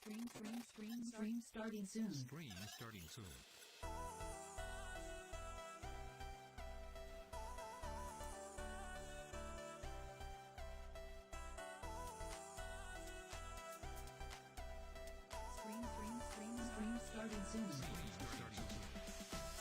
Stream starting soon. Stream starting soon. Stream starting soon. Stream starting soon.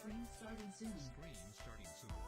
Stream starting soon. Stream starting soon.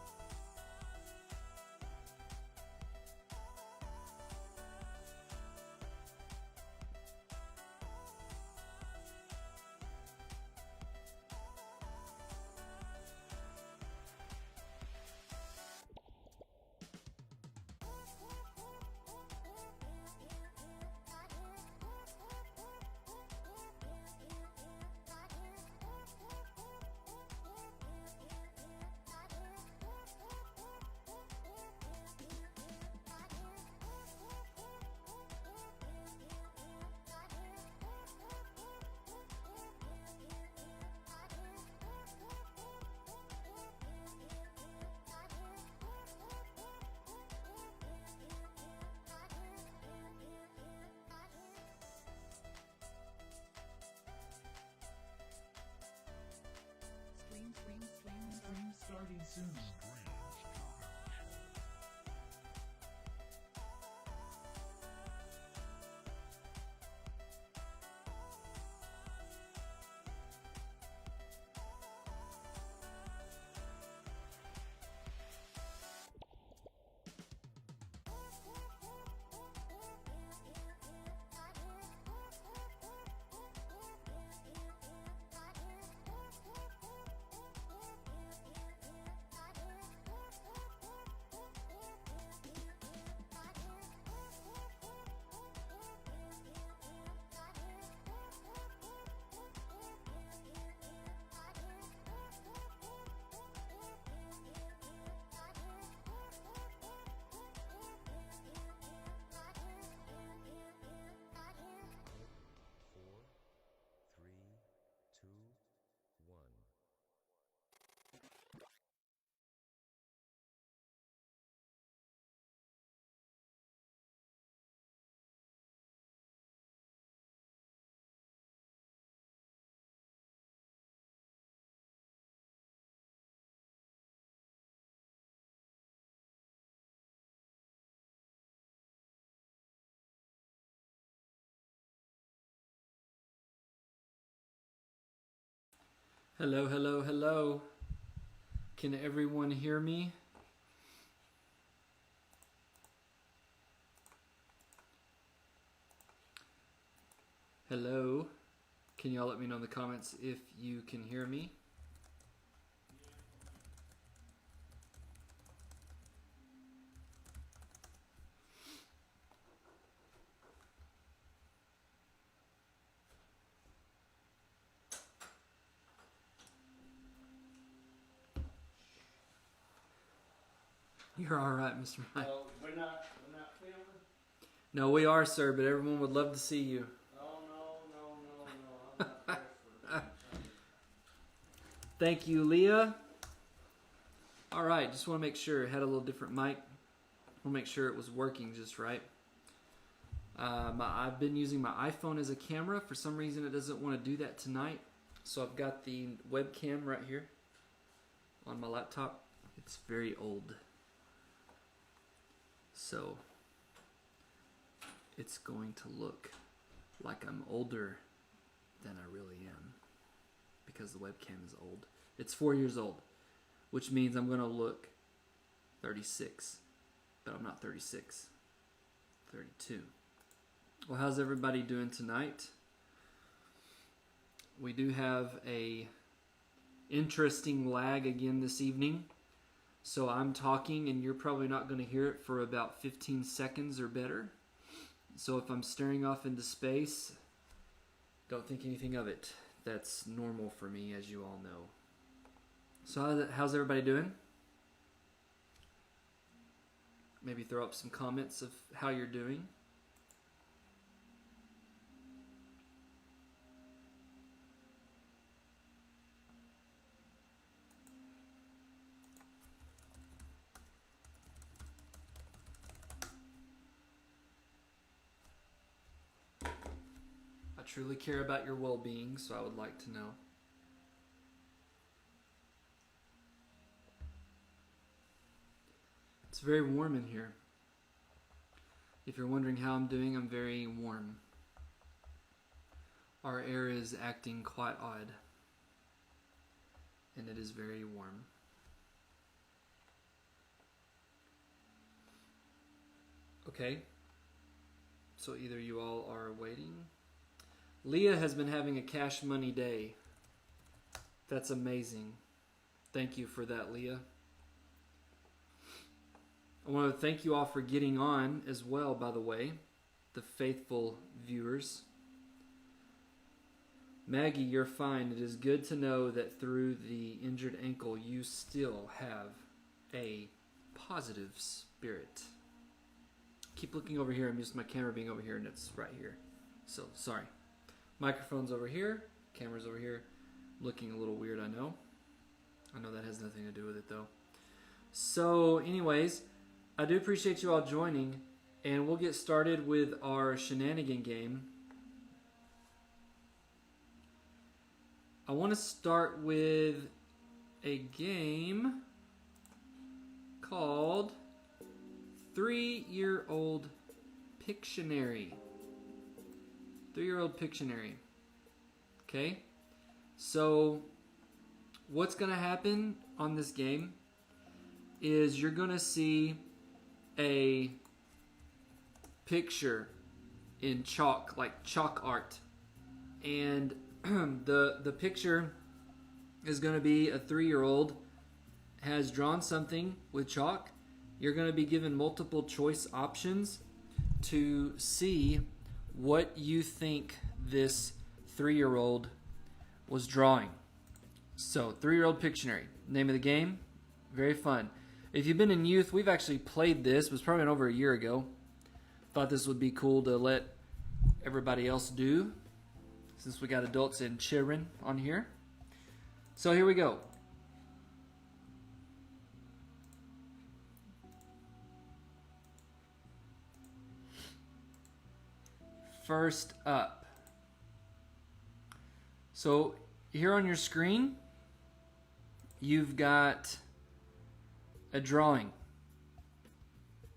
Stream starting soon. Hello, hello, hello. Can everyone hear me? Hello. Can y'all let me know in the comments if you can hear me? You're all right, Mr. Mike. Oh, we're not filming? No, we are, sir, but everyone would love to see you. Oh, no. I'm not there for that. Thank you, Leah. All right, just want to make sure it had a little different mic. Want to make sure it was working just right. I've been using my iPhone as a camera. For some reason, it doesn't want to do that tonight. So I've got the webcam right here on my laptop. It's very old. So it's going to look like I'm older than I really am because the webcam is old. It's 4 years old, which means I'm going to look 36, but I'm not 36, 32. Well, how's everybody doing tonight? We do have a interesting lag again this evening. So I'm talking and you're probably not going to hear it for about 15 seconds or better. So if I'm staring off into space, don't think anything of it. That's normal for me, as you all know. So how's everybody doing? Maybe throw up some comments of how you're doing. I truly care about your well-being, so I would like to know. It's very warm in here. If you're wondering how I'm doing, I'm very warm. Our air is acting quite odd, and it is very warm. Okay, so either you all are waiting. Leah has been having a cash money day. That's amazing. Thank you for that, Leah. I want to thank you all for getting on as well, by the way, the faithful viewers. Maggie, you're fine. It is good to know that through the injured ankle, you still have a positive spirit. Keep looking over here. I'm used to my camera being over here, and it's right here. So, sorry. Microphone's over here. Camera's over here. Looking a little weird, I know. I know that has nothing to do with it, though. So, anyways, I do appreciate you all joining, and we'll get started with our shenanigan game. I want to start with a game called 3-Year-Old Pictionary. 3-Year-Old Pictionary. Okay? So, what's going to happen on this game is you're going to see a picture in chalk, like chalk art. And the picture is going to be a 3-year-old has drawn something with chalk. You're going to be given multiple choice options to see what you think this 3-year-old was drawing. So, 3-Year-Old Pictionary. Name of the game. Very fun. If you've been in youth, we've actually played this. It was probably over a year ago. Thought this would be cool to let everybody else do, since we got adults and children on here. So here we go. First up. So here on your screen, you've got a drawing,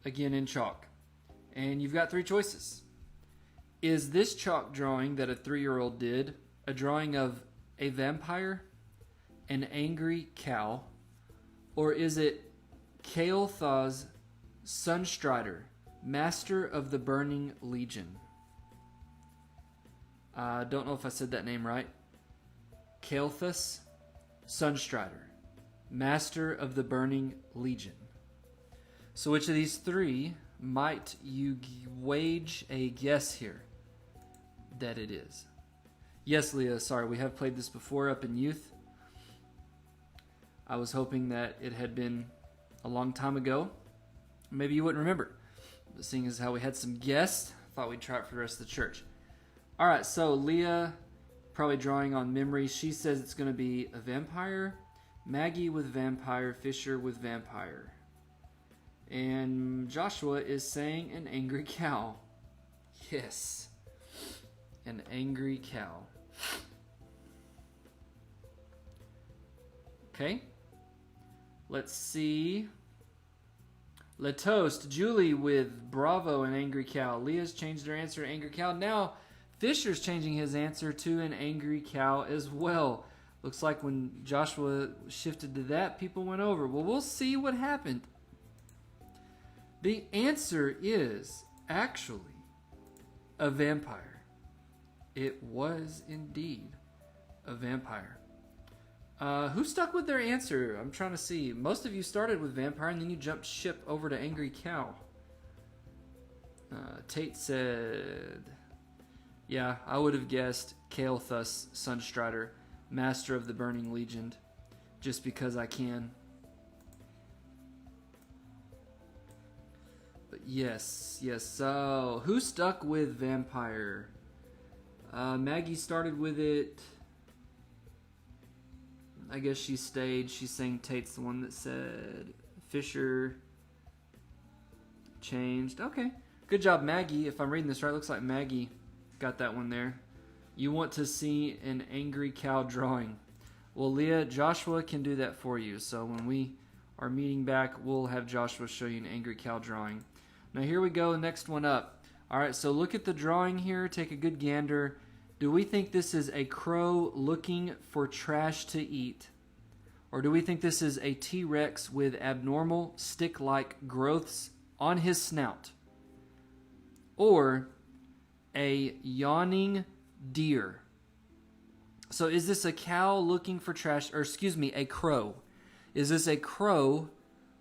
again in chalk, and you've got 3 choices. Is this chalk drawing that a 3-year-old did a drawing of a vampire, an angry cow? Or is it Kael'thas Sunstrider, master of the burning legion? I don't know if I said that name right. Kael'thas Sunstrider, master of the burning legion. So which of these three might you wage a guess here that it is? Yes, Leah, sorry, we have played this before up in youth. I was hoping that it had been a long time ago. Maybe you wouldn't remember. But seeing as how we had some guests, thought we'd try it for the rest of the church. All right, so Leah, probably drawing on memory, she says it's going to be a vampire. Maggie with vampire, Fisher with vampire. And Joshua is saying an angry cow. Yes, an angry cow. Okay, let's see. Latoast, Julie with Bravo and Angry Cow. Leah's changed her answer to Angry Cow. Now, Fisher's changing his answer to an Angry Cow as well. Looks like when Joshua shifted to that, people went over. Well, we'll see what happened. The answer is actually a vampire. It was indeed a vampire. Who stuck with their answer? I'm trying to see. Most of you started with vampire and then you jumped ship over to Angry Cow. Tate said, yeah, I would have guessed Kael'thas Sunstrider, master of the burning legion, just because I can. But yes. So, who stuck with vampire? Maggie started with it. I guess she stayed. She's saying Tate's the one that said. Fisher changed. Okay. Good job, Maggie. If I'm reading this right, looks like Maggie got that one there. You want to see an angry cow drawing. Well, Leah, Joshua can do that for you. So when we are meeting back, we'll have Joshua show you an angry cow drawing. Now here we go, next one up. All right, so look at the drawing here. Take a good gander. Do we think this is a crow looking for trash to eat? Or do we think this is a T-Rex with abnormal stick-like growths on his snout? Or a yawning deer? So is this a cow looking for trash, or excuse me, a crow? Is this a crow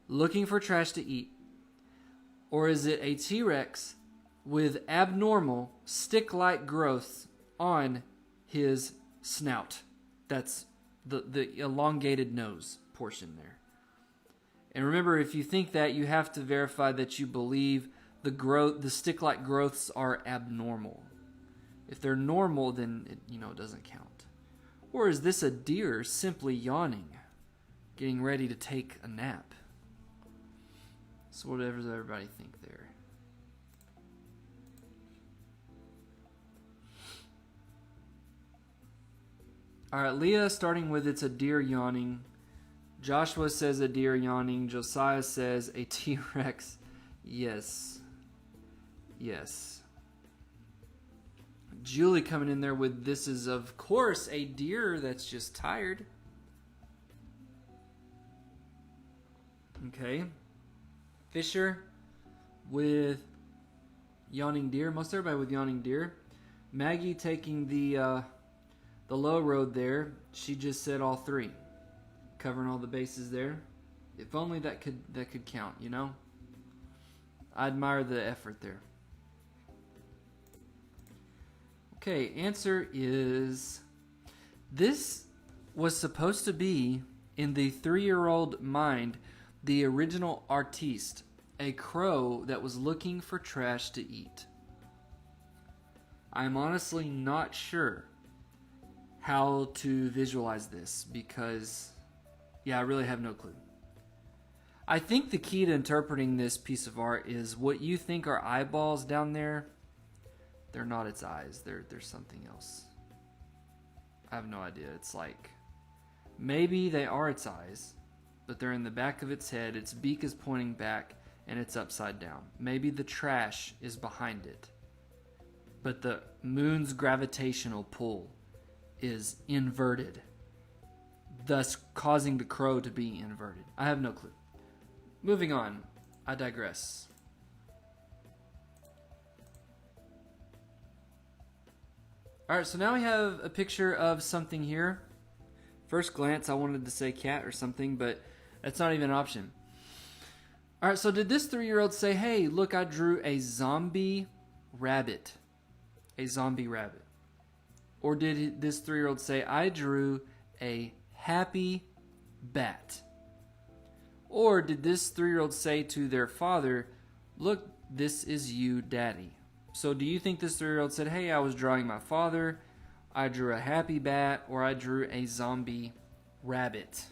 looking for trash to eat? Or is it a T-Rex with abnormal stick-like growths on his snout? That's the elongated nose portion there. And remember, if you think that, you have to verify that you believe the stick-like growths are abnormal. If they're normal, then it doesn't count. Or is this a deer simply yawning, getting ready to take a nap? So whatever does everybody think there? All right, Leah starting with it's a deer yawning. Joshua says a deer yawning. Josiah says a T-Rex. Yes. Julie coming in there with this is, of course, a deer that's just tired. Okay. Fisher with yawning deer. Most everybody with yawning deer. Maggie taking the low road there. She just said all three, covering all the bases there. If only that could count, I admire the effort there. Okay, answer is this was supposed to be in the 3-year-old mind the original artiste, a crow that was looking for trash to eat. I'm honestly not sure how to visualize this because, I really have no clue. I think the key to interpreting this piece of art is what you think are eyeballs down there. They're not its eyes. They're something else. I have no idea. It's like maybe they are its eyes, but they're in the back of its head. Its beak is pointing back, and it's upside down. Maybe the trash is behind it, but the moon's gravitational pull is inverted thus causing the crow to be inverted. I have no clue. Moving on. I digress. Alright, so now we have a picture of something here. First glance, I wanted to say cat or something, but that's not even an option. Alright, so did this 3-year-old say, hey, look, I drew a zombie rabbit? A zombie rabbit. Or did this 3-year-old say, I drew a happy bat? Or did this 3-year-old say to their father, look, this is you, daddy? So do you think this 3-year-old said, hey, I was drawing my father, I drew a happy bat, or I drew a zombie rabbit?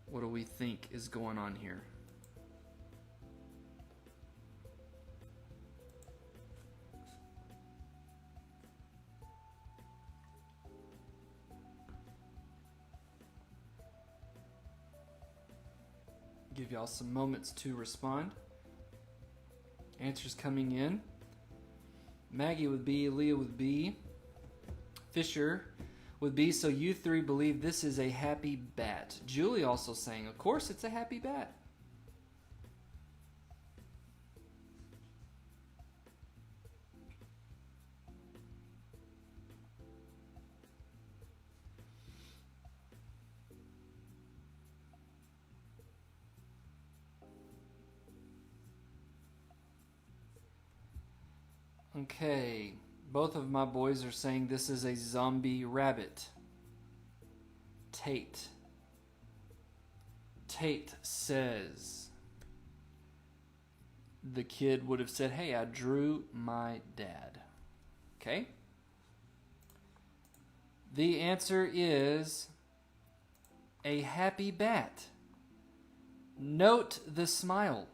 What do we think is going on here? Give y'all some moments to respond. Answers coming in. Maggie with B, Leah with B, Fisher with B. So you three believe this is a happy bat. Julie also saying, of course it's a happy bat. Okay, both of my boys are saying this is a zombie rabbit. Tate says the kid would have said, hey, I drew my dad. Okay. The answer is a happy bat. Note the smile.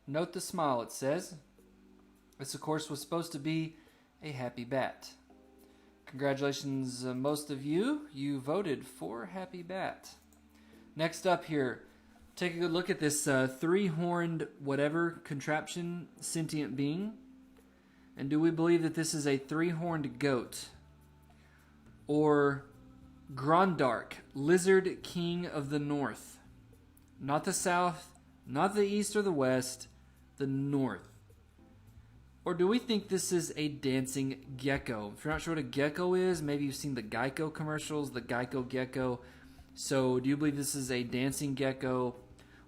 Note the smile, it says. This, of course, was supposed to be a happy bat. Congratulations, most of you. You voted for happy bat. Next up here, take a good look at this three-horned whatever contraption sentient being. And do we believe that this is a three-horned goat? Or Grondark, lizard king of the north? Not the south, not the east or the west, the north. Or do we think this is a dancing gecko? If you're not sure what a gecko is, maybe you've seen the Geico commercials, the Geico gecko. So do you believe this is a dancing gecko?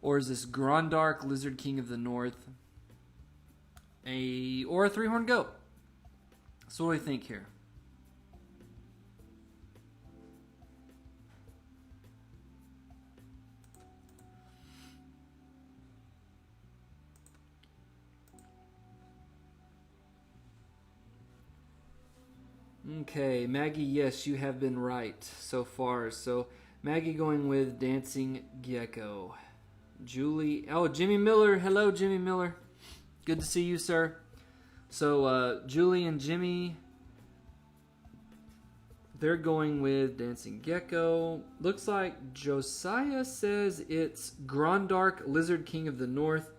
Or is this Grondark, lizard king of the north? Or a three-horned goat? So what do we think here? Okay, Maggie, yes, you have been right so far. So, Maggie going with dancing gecko. Julie, oh, Jimmy Miller. Hello, Jimmy Miller. Good to see you, sir. So, Julie and Jimmy, they're going with dancing gecko. Looks like Josiah says it's Grondark, lizard king of the north.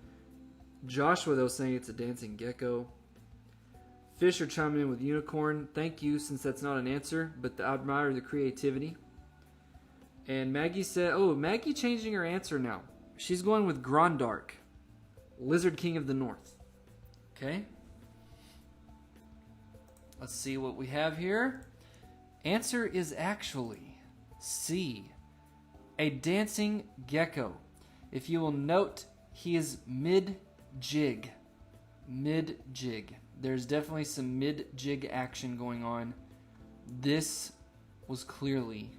Joshua, though, saying it's a dancing gecko. Fisher chiming in with unicorn. Thank you, since that's not an answer, but I admire the creativity. And Maggie said, oh, Maggie changing her answer now. She's going with Grondark, lizard king of the north. Okay. Let's see what we have here. Answer is actually C, a dancing gecko. If you will note, he is mid-jig. Mid-jig. There's definitely some mid-jig action going on. This was clearly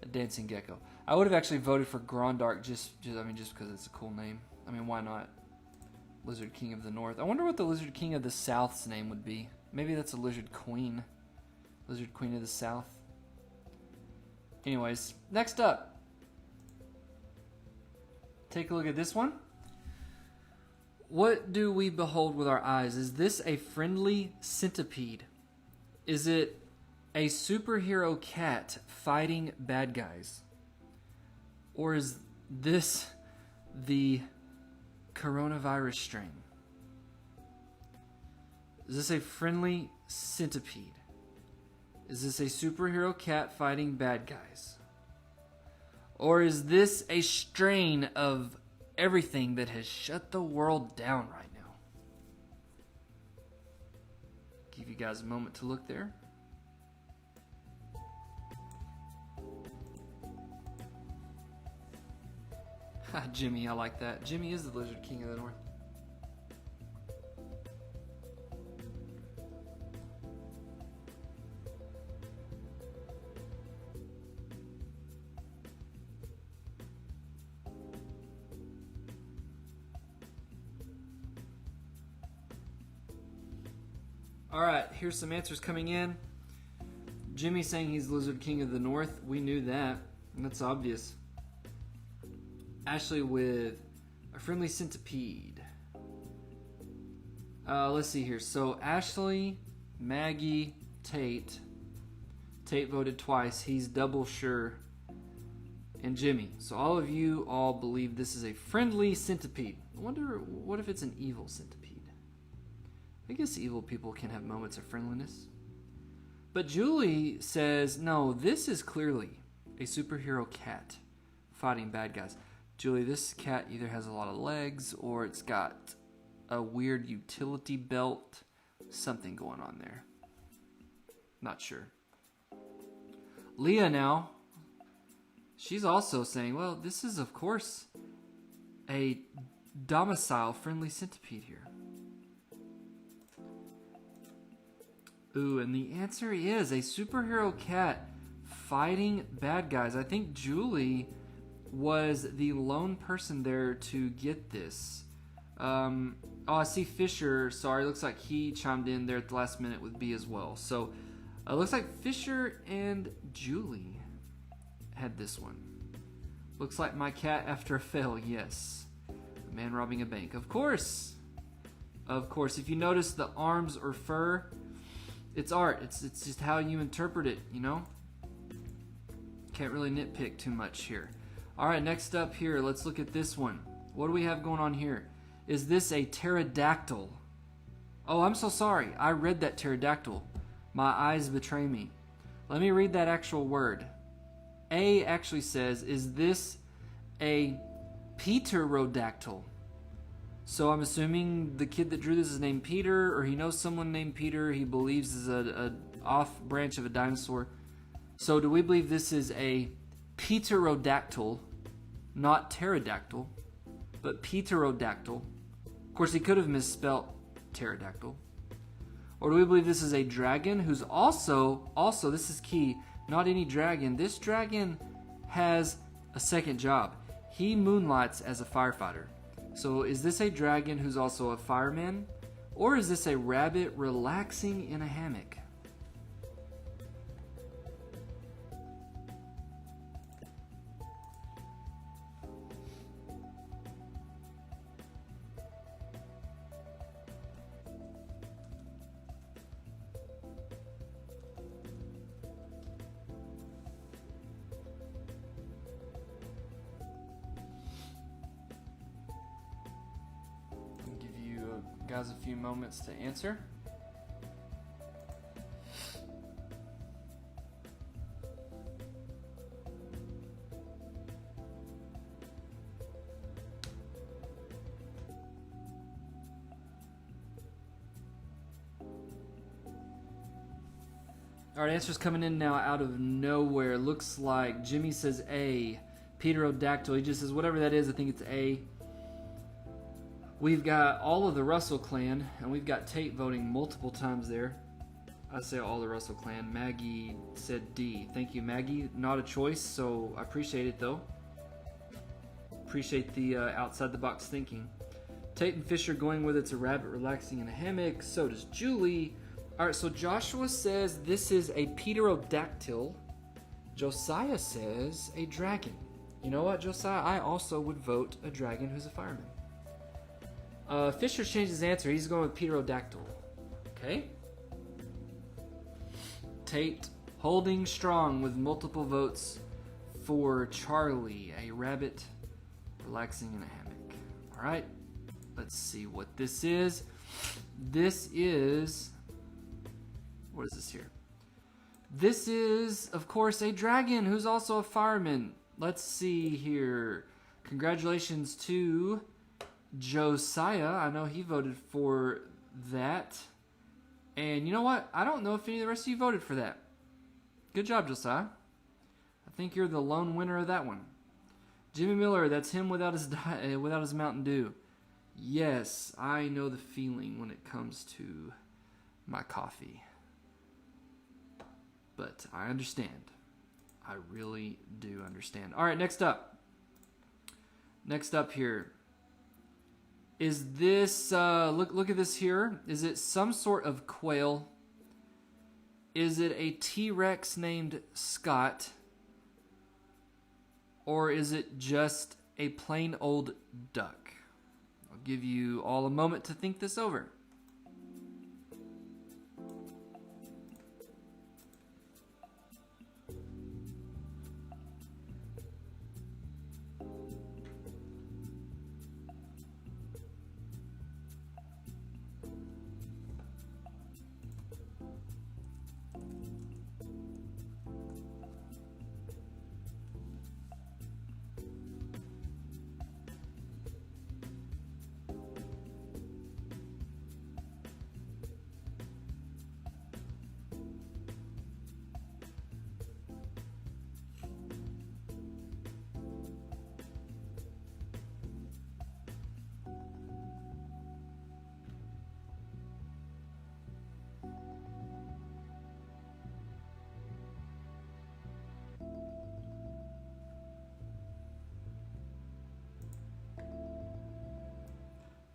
a dancing gecko. I would have actually voted for Grondark just because it's a cool name. I mean, why not? Lizard King of the North. I wonder what the Lizard King of the South's name would be. Maybe that's a Lizard Queen. Lizard Queen of the South. Anyways, next up. Take a look at this one. What do we behold with our eyes? Is this a friendly centipede? Is it a superhero cat fighting bad guys? Or is this the coronavirus strain? Is this a friendly centipede? Is this a superhero cat fighting bad guys? Or is this a strain of everything that has shut the world down right now? Give you guys a moment to look there. Jimmy, I like that. Jimmy is the Lizard King of the North. All right, here's some answers coming in. Jimmy saying he's Lizard King of the North. We knew that. And that's obvious. Ashley with a friendly centipede. Let's see here. So Ashley, Maggie, Tate. Tate voted twice. He's double sure. And Jimmy. So all of you all believe this is a friendly centipede. I wonder, what if it's an evil centipede? I guess evil people can have moments of friendliness. But Julie says, no, this is clearly a superhero cat fighting bad guys. Julie, this cat either has a lot of legs or it's got a weird utility belt. Something going on there. Not sure. Leah now, she's also saying, well, this is, of course, a domicile-friendly centipede here. Ooh, and the answer is a superhero cat fighting bad guys. I think Julie was the lone person there to get this. Oh, I see Fisher. Sorry, looks like he chimed in there at the last minute with B as well. So, looks like Fisher and Julie had this one. Looks like my cat after a fail. Yes. A man robbing a bank. Of course. Of course. If you notice the arms or fur, it's art. It's just how you interpret it, you know? Can't really nitpick too much here. All right, next up here, let's look at this one. What do we have going on here? Is this a pterodactyl? Oh, I'm so sorry. I read that pterodactyl. My eyes betray me. Let me read that actual word. A actually says, is this a pterodactyl? So I'm assuming the kid that drew this is named Peter, or he knows someone named Peter he believes is a off branch of a dinosaur. So do we believe this is a pterodactyl, not pterodactyl, but pterodactyl? Of course, he could have misspelt pterodactyl. Or do we believe this is a dragon who's also, this is key, not any dragon. This dragon has a second job. He moonlights as a firefighter. So is this a dragon who's also a fireman? Or is this a rabbit relaxing in a hammock? Guys, a few moments to answer. All right, answers coming in now out of nowhere. Looks like Jimmy says A. Pterodactyl. He just says whatever that is. I think it's A. We've got all of the Russell clan, and we've got Tate voting multiple times there. I say all the Russell clan. Maggie said D. Thank you, Maggie. Not a choice, so I appreciate it, though. Appreciate the outside-the-box thinking. Tate and Fisher going with it's a rabbit relaxing in a hammock. So does Julie. All right, so Joshua says this is a pterodactyl. Josiah says a dragon. You know what, Josiah? I also would vote a dragon who's a fireman. Fisher changed his answer. He's going with pterodactyl. Okay. Tate holding strong with multiple votes for Charlie, a rabbit relaxing in a hammock. All right. Let's see what this is. This is... What is this here? This is, of course, a dragon who's also a fireman. Let's see here. Congratulations to Josiah. I know he voted for that. And you know what? I don't know if any of the rest of you voted for that. Good job, Josiah. I think you're the lone winner of that one. Jimmy Miller, that's him without his Mountain Dew. Yes, I know the feeling when it comes to my coffee. But I understand. I really do understand. All right, next up. Next up here. Is this, look at this here. Is it some sort of quail? Is it a T-Rex named Scott? Or is it just a plain old duck? I'll give you all a moment to think this over.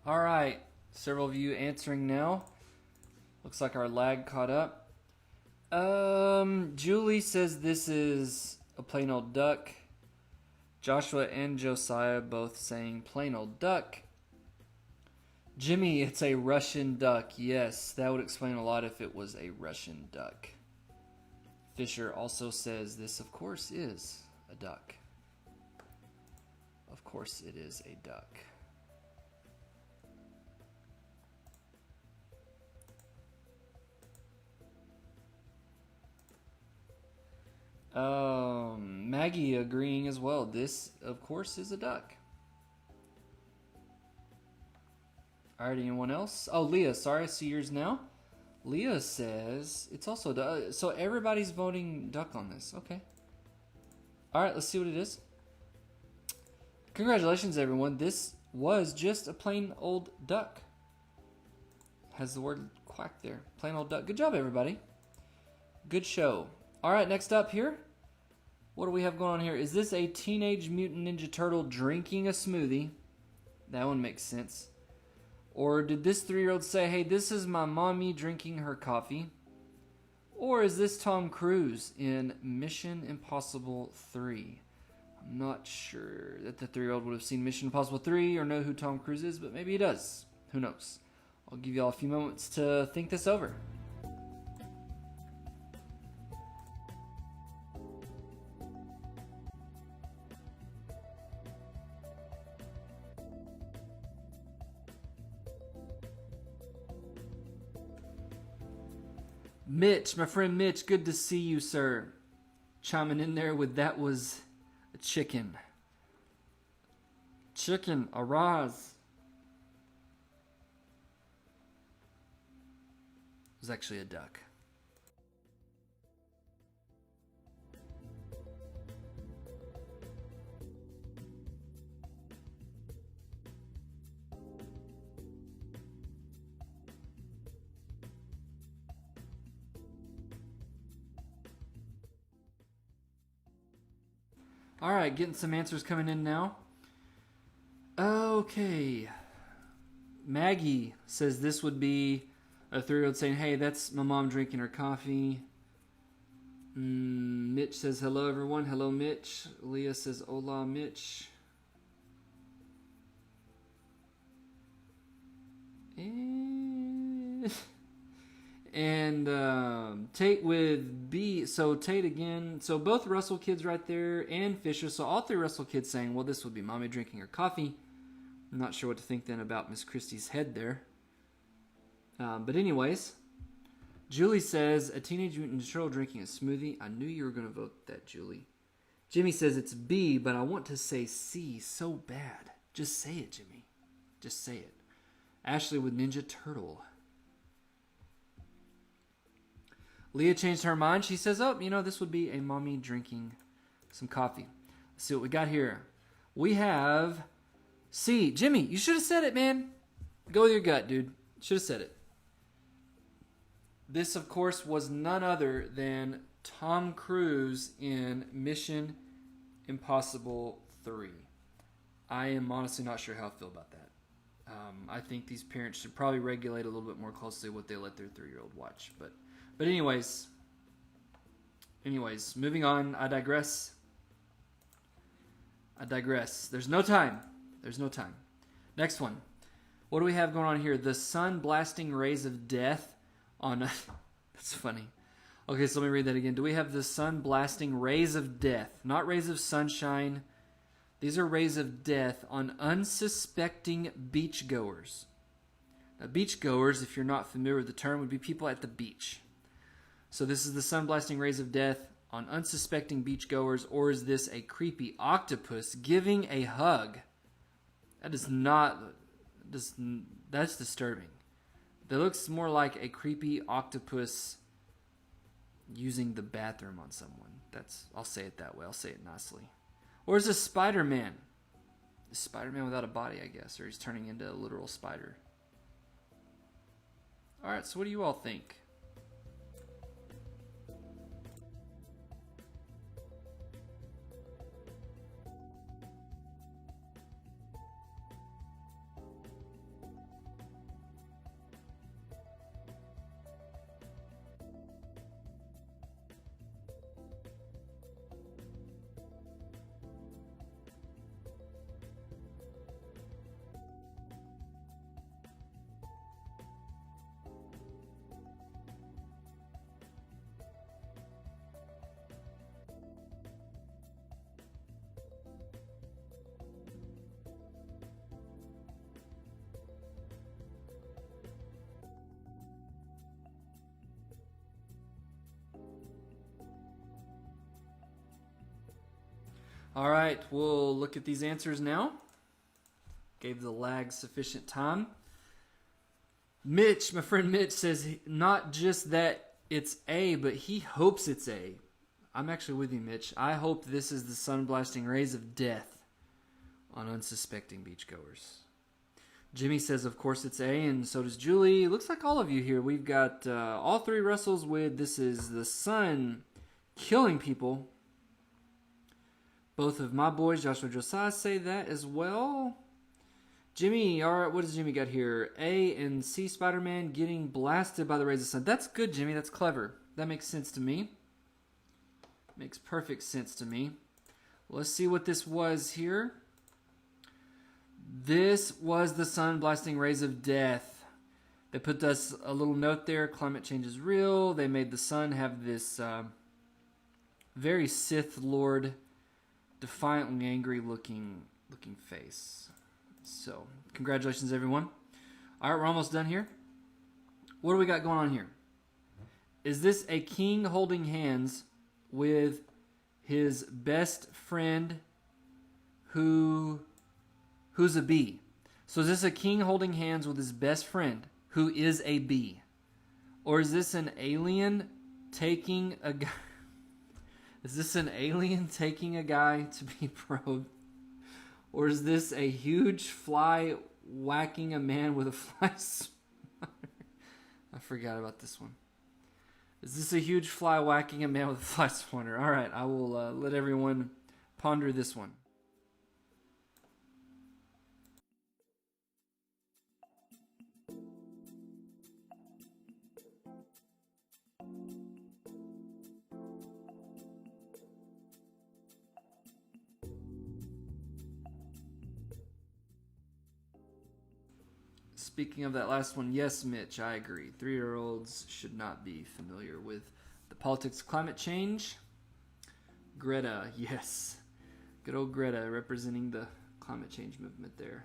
All right, several of you answering now. Looks like our lag caught up. Julie says this is a plain old duck. Joshua and Josiah both saying plain old duck. Jimmy, it's a Russian duck. Yes, that would explain a lot if it was a Russian duck. Fisher also says this, of course, is a duck. Of course it is a duck. Maggie agreeing as well. This, of course, is a duck. Alright, anyone else? Oh, Leah, sorry, I see yours now. Leah says it's also duck. So everybody's voting duck on this. Okay. Alright, let's see what it is. Congratulations, everyone. This was just a plain old duck. Has the word quack there. Plain old duck. Good job, everybody. Good show. Alright, next up here. What do we have going on here? Is this a Teenage Mutant Ninja Turtle drinking a smoothie? That one makes sense. Or did this 3-year-old say, hey, this is my mommy drinking her coffee? Or is this Tom Cruise in Mission Impossible 3? I'm not sure that the 3-year-old would have seen Mission Impossible 3 or know who Tom Cruise is, but maybe he does. Who knows? I'll give you all a few moments to think this over. Mitch, my friend Mitch, good to see you, sir. Chiming in there with that was a chicken. Chicken, arise. It was actually a duck. All right, getting some answers coming in now. Okay. Maggie says this would be a 3-year-old saying, hey, that's my mom drinking her coffee. Mitch says, hello, everyone. Hello, Mitch. Leah says, hola, Mitch. And Tate with B. So Tate again. So both Russell kids right there and Fisher. So all 3 Russell kids saying, well, this would be mommy drinking her coffee. I'm not sure what to think then about Miss Christie's head there. But anyways, Julie says, a Teenage Mutant Ninja Turtle drinking a smoothie. I knew you were going to vote that, Julie. Jimmy says it's B, but I want to say C so bad. Just say it, Jimmy. Just say it. Ashley with Ninja Turtle. Leah changed her mind. She says, oh, this would be a mommy drinking some coffee. Let's see what we got here. We have C. Jimmy, you should have said it, man. Go with your gut, dude. Should have said it. This, of course, was none other than Tom Cruise in Mission Impossible 3. I am honestly not sure how I feel about that. I think these parents should probably regulate a little bit more closely what they let their 3-year-old watch. But anyways, moving on. I digress. There's no time. Next one. What do we have going on here? The sun blasting rays of death on... That's funny. Okay, so let me read that again. Do we have the sun blasting rays of death? Not rays of sunshine. These are rays of death on unsuspecting beachgoers. Now, beachgoers, if you're not familiar with the term, would be people at the beach. So this is the sun blasting rays of death on unsuspecting beachgoers, or is this a creepy octopus giving a hug? That is not... That's disturbing. That looks more like a creepy octopus using the bathroom on someone. I'll say it that way. I'll say it nicely. Or is this Spider-Man? Spider-Man without a body, I guess. Or he's turning into a literal spider. Alright, so what do you all think? All right, we'll look at these answers now. Gave the lag sufficient time. Mitch, my friend Mitch, says not just that it's A, but he hopes it's A. I'm actually with you, Mitch. I hope this is the sun blasting rays of death on unsuspecting beachgoers. Jimmy says, of course, it's A, and so does Julie. Looks like all of you here. We've got all three Russells with this is the sun killing people. Both of my boys, Joshua and Josiah, say that as well. Jimmy, all right, what does Jimmy got here? A and C, Spider-Man getting blasted by the rays of the sun. That's good, Jimmy. That's clever. That makes sense to me. Makes perfect sense to me. Let's see what this was here. This was the sun blasting rays of death. They put us a little note there. Climate change is real. They made the sun have this very Sith Lord, defiantly angry looking face. So, congratulations, everyone. All right, we're almost done here. What do we got going on here? Is this a king holding hands with his best friend who's a bee? So is this a king holding hands with his best friend who is a bee? Or is this an alien taking a guy... Is this an alien taking a guy to be probed? Or is this a huge fly whacking a man with a fly swatter? I forgot about this one. Is this a huge fly whacking a man with a fly swatter? All right, I will let everyone ponder this one. Speaking of that last one, yes, Mitch, I agree. 3-year-olds should not be familiar with the politics of climate change. Greta, yes. Good old Greta representing the climate change movement there.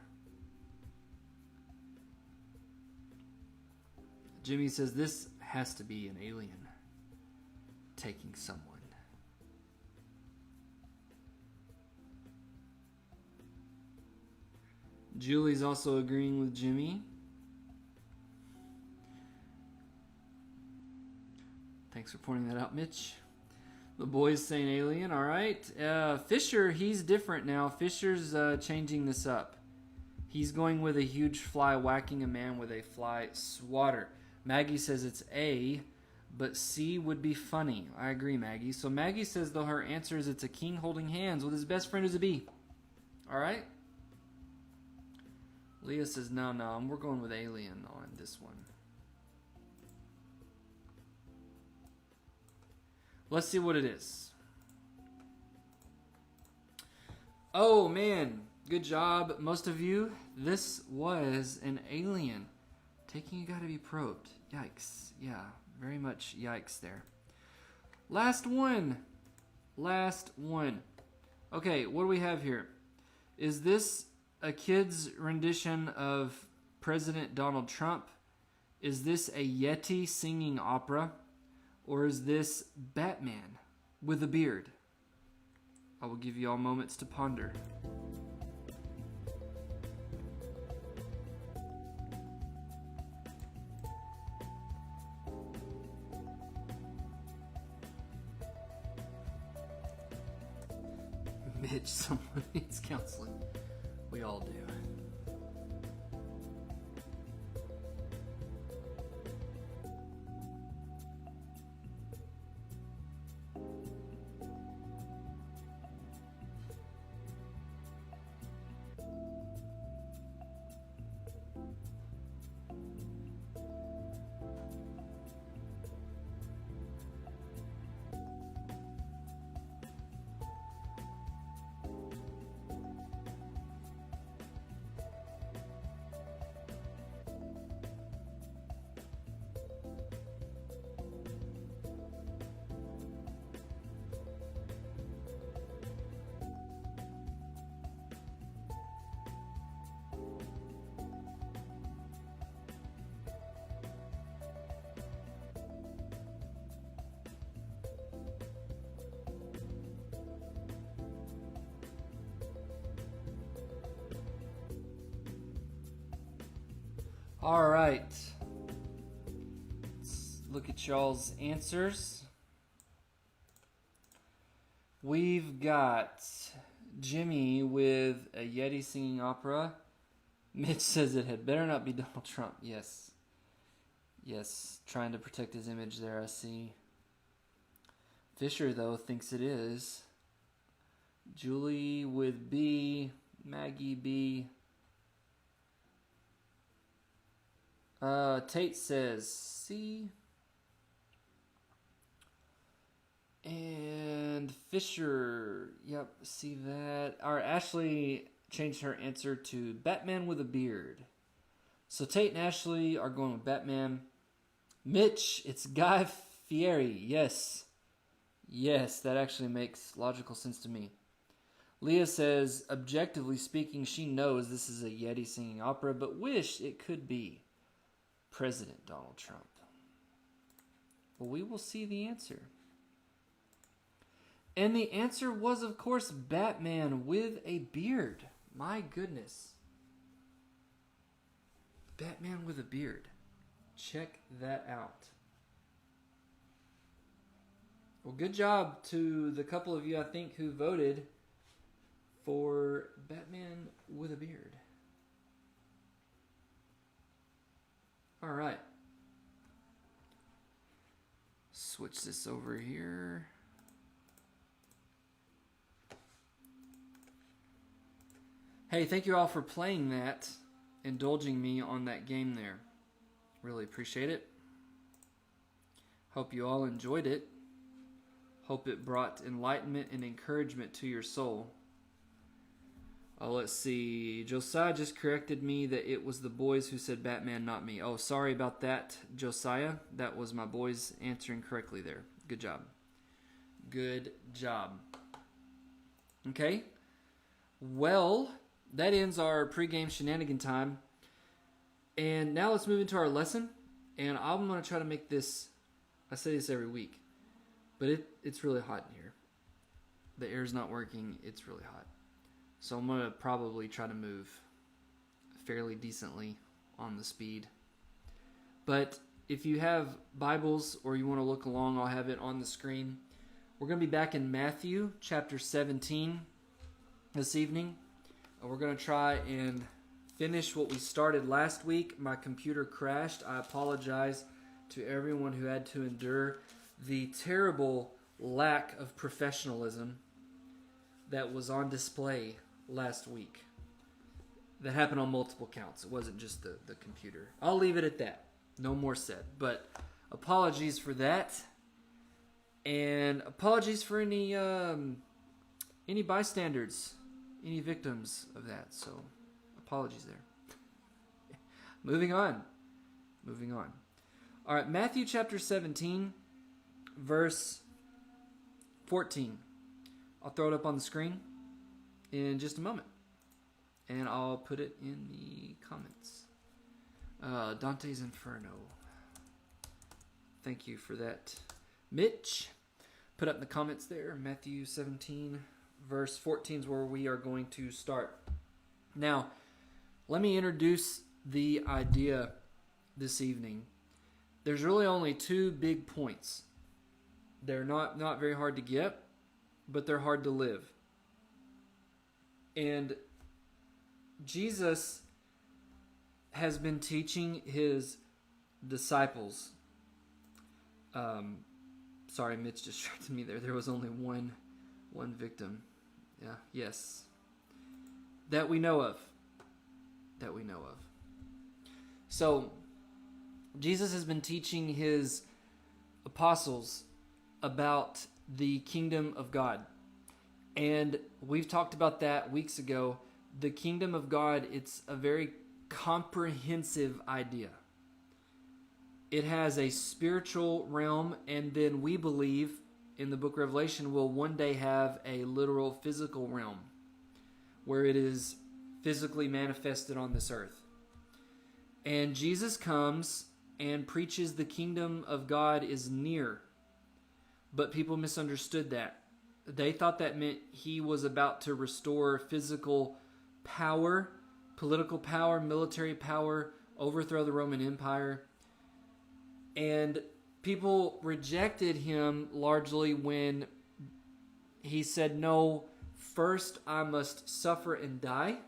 Jimmy says this has to be an alien taking someone. Julie's also agreeing with Jimmy. Thanks for pointing that out, Mitch. The boys saying alien. All right. Fisher, he's different now. Fisher's changing this up. He's going with a huge fly whacking a man with a fly swatter. Maggie says it's A, but C would be funny. I agree, Maggie. So Maggie says, though, her answer is it's a king holding hands with his best friend who's a B. All right. Leah says, no, we're going with alien on this one. Let's see what it is. Oh, man. Good job, most of you. This was an alien. Taking You Gotta Be Probed. Yikes. Yeah, very much yikes there. Last one. Okay, what do we have here? Is this a kid's rendition of President Donald Trump? Is this a Yeti singing opera? Or is this Batman with a beard? I will give you all moments to ponder. Mitch, someone needs counseling. We all do. All right. Let's look at y'all's answers. We've got Jimmy with a Yeti singing opera. Mitch says it had better not be Donald Trump. Yes. Yes, trying to protect his image there, I see. Fisher, though, thinks it is. Julie with B. Maggie B. Tate says C. And Fisher, yep, see that. Our Ashley changed her answer to Batman with a beard. So Tate and Ashley are going with Batman. Mitch, it's Guy Fieri. Yes. Yes, that actually makes logical sense to me. Leah says, objectively speaking, she knows this is a Yeti singing opera, but wish it could be President Donald Trump. Well, we will see the answer. And the answer was, of course, Batman with a beard. My goodness. Batman with a beard. Check that out. Well, good job to the couple of you, I think, who voted for Batman with a beard. All right. Switch this over here. Hey, thank you all for playing that, indulging me on that game there. Really appreciate it. Hope you all enjoyed it. Hope it brought enlightenment and encouragement to your soul. Oh, let's see. Josiah just corrected me that it was the boys who said Batman, not me. Oh, sorry about that, Josiah. That was my boys answering correctly there. Good job. Good job. Okay. Well, that ends our pregame shenanigan time. And now let's move into our lesson. And I'm going to try to make this, I say this every week, but it's really hot in here. The air's not working. It's really hot. So I'm going to probably try to move fairly decently on the speed. But if you have Bibles or you want to look along, I'll have it on the screen. We're going to be back in Matthew chapter 17 this evening. We're going to try and finish what we started last week. My computer crashed. I apologize to everyone who had to endure the terrible lack of professionalism that was on display last week. That happened on multiple counts. It wasn't just the computer. I'll leave it at that. No more said. But apologies for that. And apologies for any bystanders, any victims of that. So apologies there. Moving on. All right, Matthew chapter 17, verse 14. I'll throw it up on the screen in just a moment. And I'll put it in the comments. Dante's Inferno. Thank you for that, Mitch. Put up in the comments there. Matthew 17, verse 14 is where we are going to start. Now, let me introduce the idea this evening. There's really only two big points. They're not very hard to get, but they're hard to live. And Jesus has been teaching his disciples. Sorry, Mitch distracted me there. There was only one victim. Yeah, yes. That we know of. So, Jesus has been teaching his apostles about the kingdom of God. And we've talked about that weeks ago. The kingdom of God, it's a very comprehensive idea. It has a spiritual realm, and then we believe in the book of Revelation will one day have a literal physical realm where it is physically manifested on this earth. And Jesus comes and preaches the kingdom of God is near. But people misunderstood that. They thought that meant he was about to restore physical power, political power, military power, overthrow the Roman Empire. And people rejected him largely when he said, no, first I must suffer and die,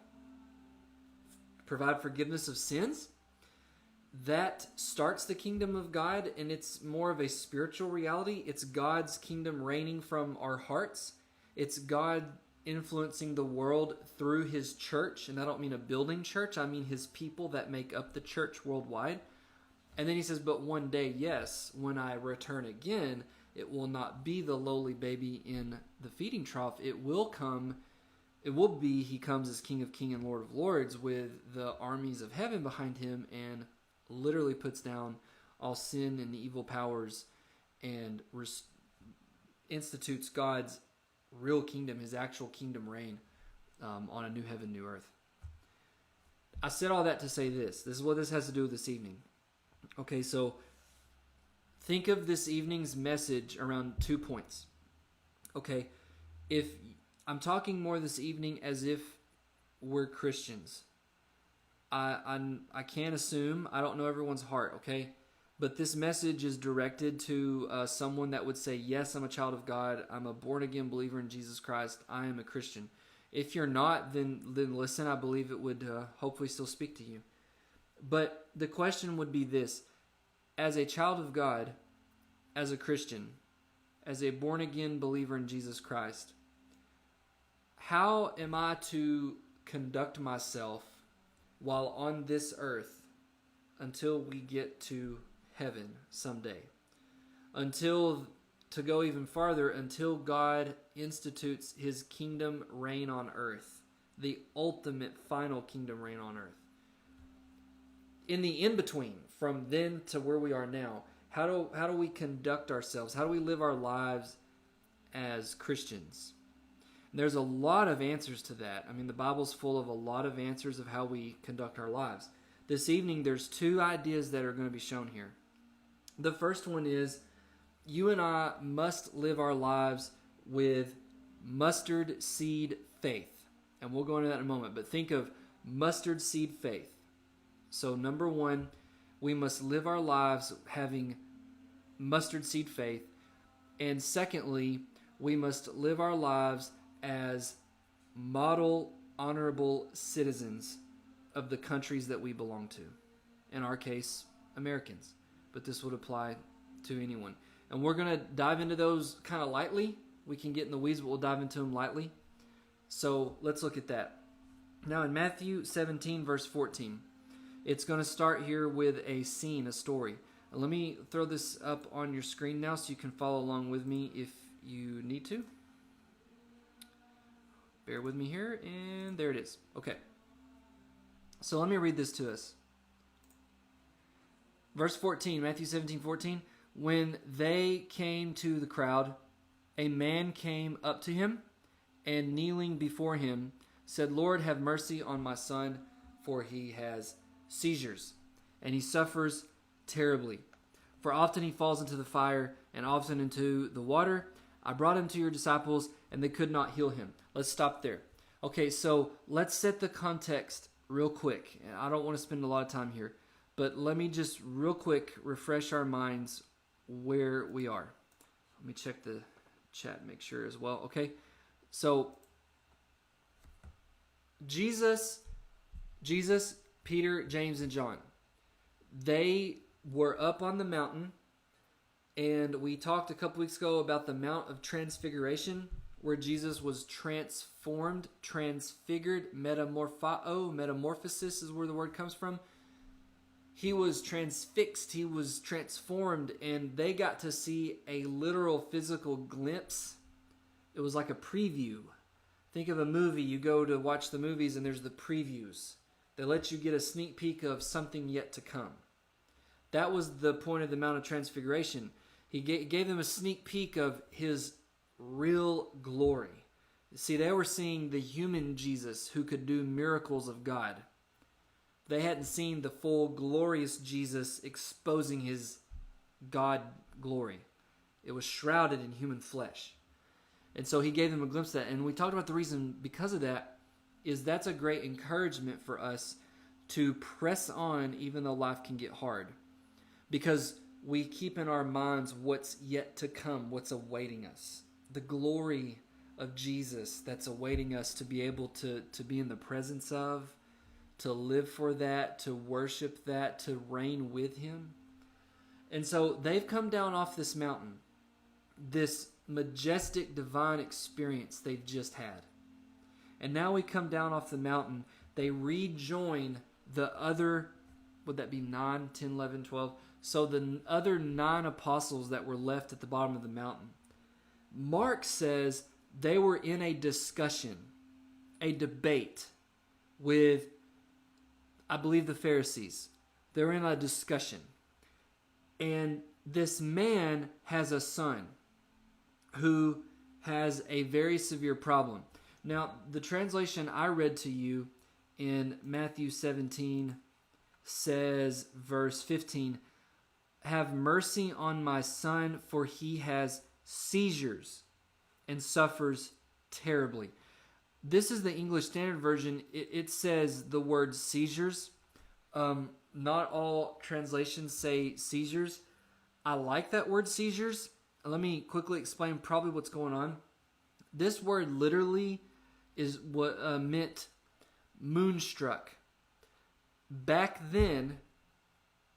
provide forgiveness of sins. That starts the kingdom of God, and it's more of a spiritual reality. It's God's kingdom reigning from our hearts. It's God influencing the world through his church, and I don't mean a building church, I mean his people that make up the church worldwide. And then he says, but one day, yes, when I return again, it will not be the lowly baby in the feeding trough. It will be he comes as King of Kings and Lord of Lords with the armies of heaven behind him and literally puts down all sin and evil powers and institutes God's real kingdom, his actual kingdom reign on a new heaven, new earth. I said all that to say this. This is what this has to do with this evening. Okay, so think of this evening's message around 2 points. Okay, if I'm talking more this evening as if we're Christians. I can't assume. I don't know everyone's heart, okay? But this message is directed to someone that would say, yes, I'm a child of God. I'm a born-again believer in Jesus Christ. I am a Christian. If you're not, then listen. I believe it would hopefully still speak to you. But the question would be this. As a child of God, as a Christian, as a born-again believer in Jesus Christ, how am I to conduct myself while on this earth until we get to heaven someday? Until, to go even farther, until God institutes his kingdom reign on earth, the ultimate final kingdom reign on earth. In the in-between, from then to where we are now, how do we conduct ourselves? How do we live our lives as Christians? And there's a lot of answers to that. I mean, the Bible's full of a lot of answers of how we conduct our lives. This evening, there's two ideas that are going to be shown here. The first one is, you and I must live our lives with mustard seed faith. And we'll go into that in a moment. But think of mustard seed faith. So number one, we must live our lives having mustard seed faith. And secondly, we must live our lives as model, honorable citizens of the countries that we belong to. In our case, Americans. But this would apply to anyone. And we're going to dive into those kind of lightly. We can get in the weeds, but we'll dive into them lightly. So let's look at that. Now in Matthew 17, verse 14, it's going to start here with a scene, a story. Let me throw this up on your screen now so you can follow along with me if you need to. Bear with me here, and there it is. Okay. So let me read this to us. Verse 14, Matthew 17:14. When they came to the crowd, a man came up to him, and kneeling before him, said, Lord, have mercy on my son, for he has seizures, and he suffers terribly. For often he falls into the fire, and often into the water. I brought him to your disciples, and they could not heal him. Let's stop there. Okay, so let's set the context real quick. I don't want to spend a lot of time here, but let me just real quick refresh our minds where we are. Let me check the chat and make sure as well. Okay, so Jesus, Peter, James, and John, they were up on the mountain, and we talked a couple weeks ago about the Mount of Transfiguration, where Jesus was transformed, transfigured, metamorphosis is where the word comes from. He was transfixed, he was transformed, and they got to see a literal physical glimpse. It was like a preview. Think of a movie, you go to watch the movies and there's the previews. They let you get a sneak peek of something yet to come. That was the point of the Mount of Transfiguration. He gave them a sneak peek of his real glory. See, they were seeing the human Jesus who could do miracles of God. They hadn't seen the full glorious Jesus exposing his God glory. It was shrouded in human flesh. And so he gave them a glimpse of that. And we talked about the reason because of that is that's a great encouragement for us to press on even though life can get hard. Because we keep in our minds what's yet to come, what's awaiting us. The glory of Jesus that's awaiting us to be able to be in the presence of, to live for that, to worship that, to reign with him. And so they've come down off this mountain, this majestic divine experience they've just had. And now we come down off the mountain, they rejoin the other, would that be 9, 10, 11, 12? So the other 9 apostles that were left at the bottom of the mountain. Mark says they were in a discussion, a debate with, I believe, the Pharisees. They're in a discussion. And this man has a son who has a very severe problem. Now, the translation I read to you in Matthew 17 says, verse 15, have mercy on my son, for he has seizures and suffers terribly. This is the English Standard Version. It says the word seizures. Not all translations say seizures. I like that word seizures. Let me quickly explain probably what's going on. This word literally is what meant moonstruck. Back then,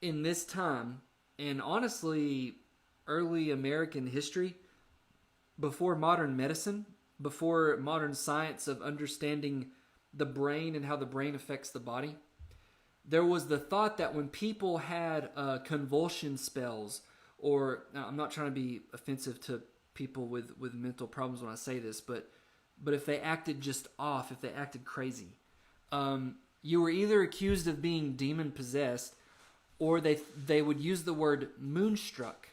in this time, and honestly, early American history, before modern medicine, before modern science of understanding the brain and how the brain affects the body, there was the thought that when people had convulsion spells, or now I'm not trying to be offensive to people with mental problems when I say this, but if they acted just off, if they acted crazy, you were either accused of being demon possessed, or they would use the word moonstruck.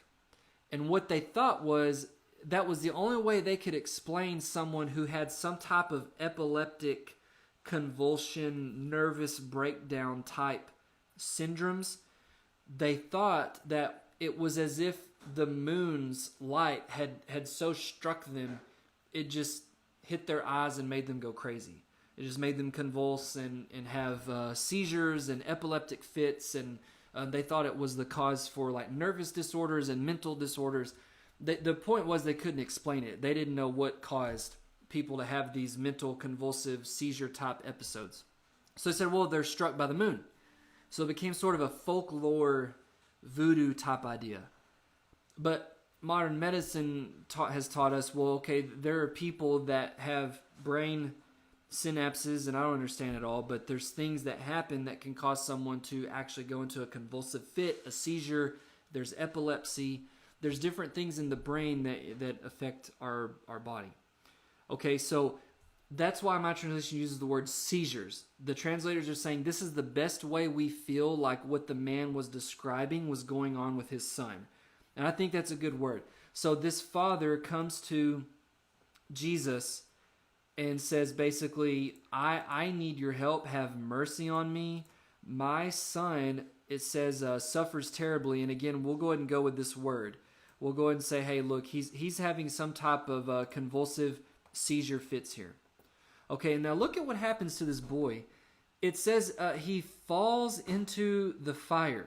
And what they thought was that was the only way they could explain someone who had some type of epileptic convulsion, nervous breakdown type syndromes. They thought that it was as if the moon's light had so struck them, it just hit their eyes and made them go crazy. It just made them convulse and have seizures and epileptic fits, and they thought it was the cause for like nervous disorders and mental disorders. The point was they couldn't explain it. They didn't know what caused people to have these mental convulsive seizure type episodes. So they said, well, they're struck by the moon. So it became sort of a folklore voodoo type idea. But modern medicine has taught us, well, okay, there are people that have brain synapses, and I don't understand it all, but there's things that happen that can cause someone to actually go into a convulsive fit, a seizure. There's epilepsy. There's different things in the brain that affect our body. Okay, so that's why my translation uses the word seizures. The translators are saying this is the best way we feel like what the man was describing was going on with his son. And I think that's a good word. So this father comes to Jesus and says basically, I need your help. Have mercy on me. My son, it says, suffers terribly. And again, we'll go ahead and go with this word. We'll go ahead and say, hey, look, he's having some type of convulsive seizure fits here. Okay, now look at what happens to this boy. It says he falls into the fire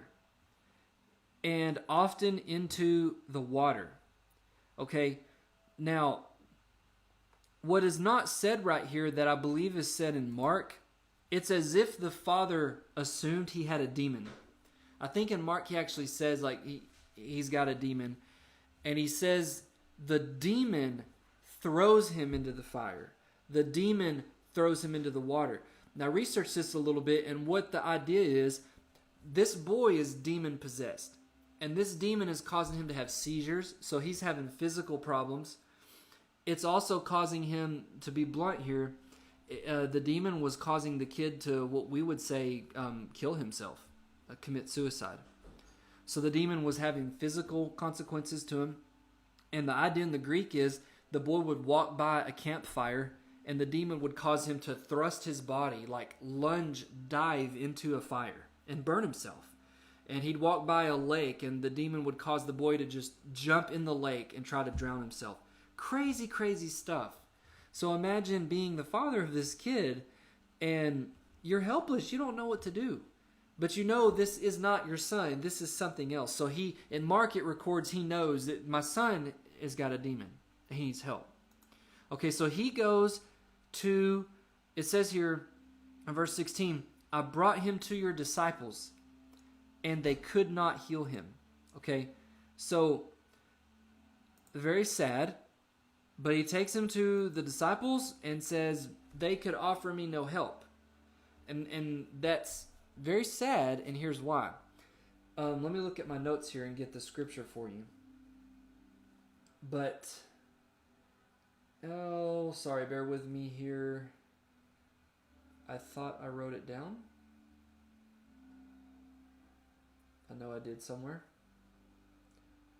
and often into the water. Okay, now what is not said right here that I believe is said in Mark, it's as if the father assumed he had a demon. I think in Mark he actually says like he's got a demon, and he says the demon throws him into the fire. The demon throws him into the water. Now research this a little bit, and what the idea is, this boy is demon possessed. And this demon is causing him to have seizures, so he's having physical problems. It's also causing him, to be blunt here, the demon was causing the kid to, what we would say, kill himself, commit suicide. So the demon was having physical consequences to him. And the idea in the Greek is the boy would walk by a campfire and the demon would cause him to thrust his body, like lunge, dive into a fire and burn himself. And he'd walk by a lake and the demon would cause the boy to just jump in the lake and try to drown himself. Crazy, crazy stuff. So imagine being the father of this kid and you're helpless. You don't know what to do. But you know this is not your son. This is something else. So in Mark it records he knows that my son has got a demon. He needs help. Okay, so he goes to, it says here in verse 16, I brought him to your disciples and they could not heal him. Okay, so very sad, but he takes him to the disciples and says they could offer me no help. And that's very sad, and here's why. Let me look at my notes here and get the scripture for you. But, oh, sorry, bear with me here. I thought I wrote it down. I know I did somewhere.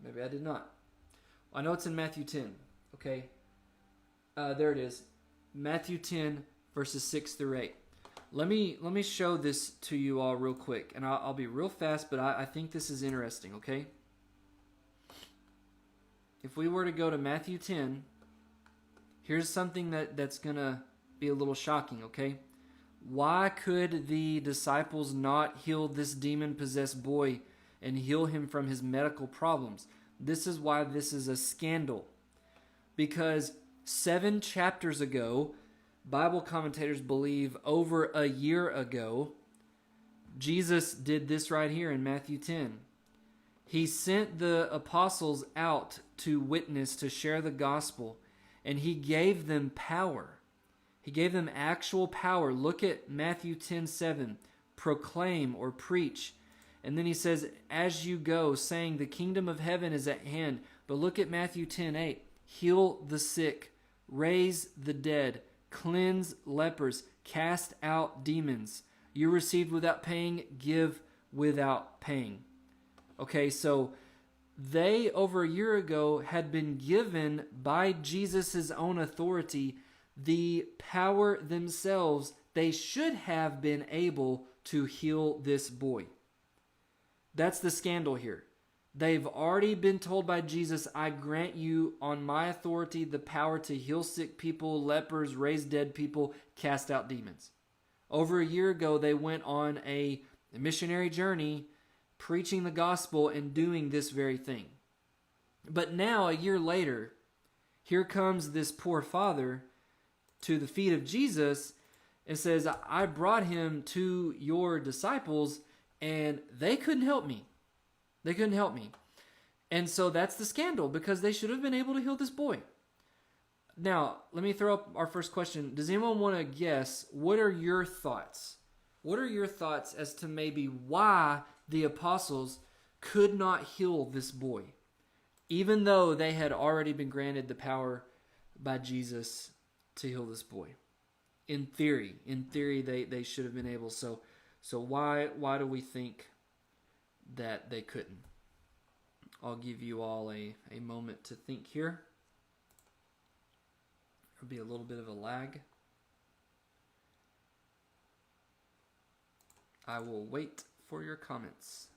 Maybe I did not. I know it's in Matthew 10. Okay. There it is. Matthew 10, verses 6 through 8. Let me show this to you all real quick. And I'll be real fast, but I think this is interesting, okay? If we were to go to Matthew 10, here's something that's going to be a little shocking, okay? Why could the disciples not heal this demon-possessed boy and heal him from his medical problems? This is why this is a scandal. Because 7 chapters ago, Bible commentators believe over a year ago, Jesus did this right here in Matthew 10. He sent the apostles out to witness, to share the gospel, and he gave them power. He gave them actual power. Look at Matthew 10:7. Proclaim or preach. And then he says, as you go, saying the kingdom of heaven is at hand. But look at Matthew 10:8. Heal the sick, raise the dead, cleanse lepers, cast out demons. You received without paying, give without paying. Okay, so they over a year ago had been given by Jesus' own authority the power themselves. They should have been able to heal this boy. That's the scandal here. They've already been told by Jesus, I grant you on my authority the power to heal sick people, lepers, raise dead people, cast out demons. Over a year ago, they went on a missionary journey, preaching the gospel and doing this very thing. But now, a year later, here comes this poor father to the feet of Jesus and says, I brought him to your disciples and they couldn't help me. They couldn't help me. And so that's the scandal, because they should have been able to heal this boy. Now, let me throw up our first question. Does anyone want to guess, what are your thoughts? What are your thoughts as to maybe why the apostles could not heal this boy, even though they had already been granted the power by Jesus to heal this boy? In theory, they should have been able. So why do we think that they couldn't? I'll give you all a moment to think here. There'll be a little bit of a lag. I will wait for your comments.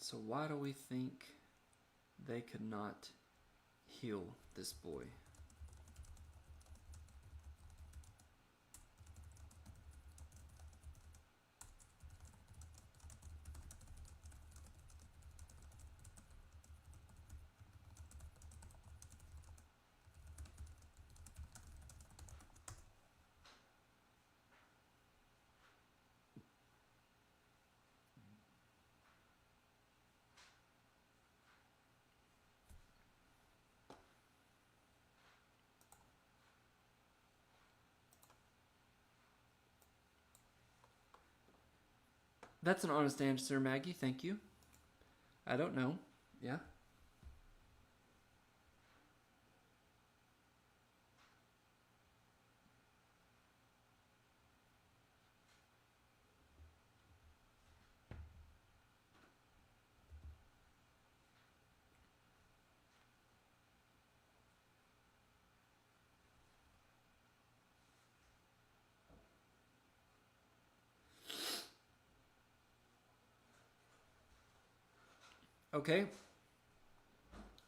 So why do we think they could not heal this boy? That's an honest answer, Maggie. Thank you. I don't know. Yeah. Okay.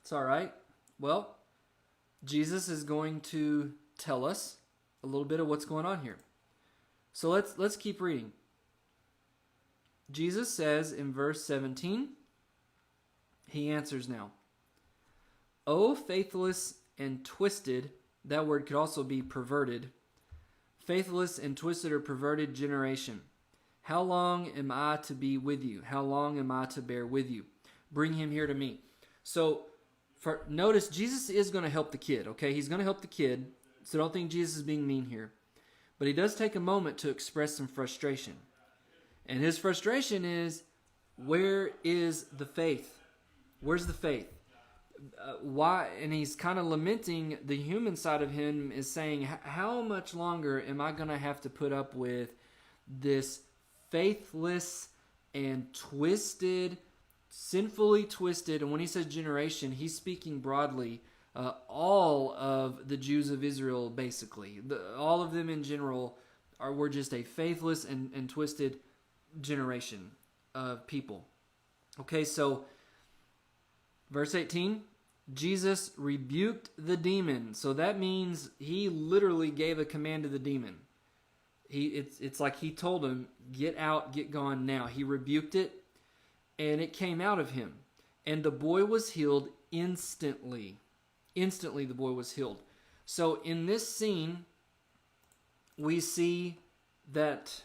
It's all right. Well, Jesus is going to tell us a little bit of what's going on here. So let's keep reading. Jesus says in verse 17, he answers now, O faithless and twisted, that word could also be perverted, faithless and twisted or perverted generation. How long am I to be with you? How long am I to bear with you? Bring him here to me. So notice Jesus is going to help the kid, okay? He's going to help the kid. So don't think Jesus is being mean here. But he does take a moment to express some frustration. And his frustration is, where is the faith? Where's the faith? Why? And he's kind of lamenting. The human side of him is saying, how much longer am I going to have to put up with this faithless and twisted, sinfully twisted? And when he says generation, he's speaking broadly. All of the Jews of Israel, basically. All of them in general were just a faithless and twisted generation of people. Okay, so verse 18, Jesus rebuked the demon. So that means he literally gave a command to the demon. It's like he told him, get out, get gone now. He rebuked it, and it came out of him. And the boy was healed instantly. Instantly the boy was healed. So in this scene, we see that...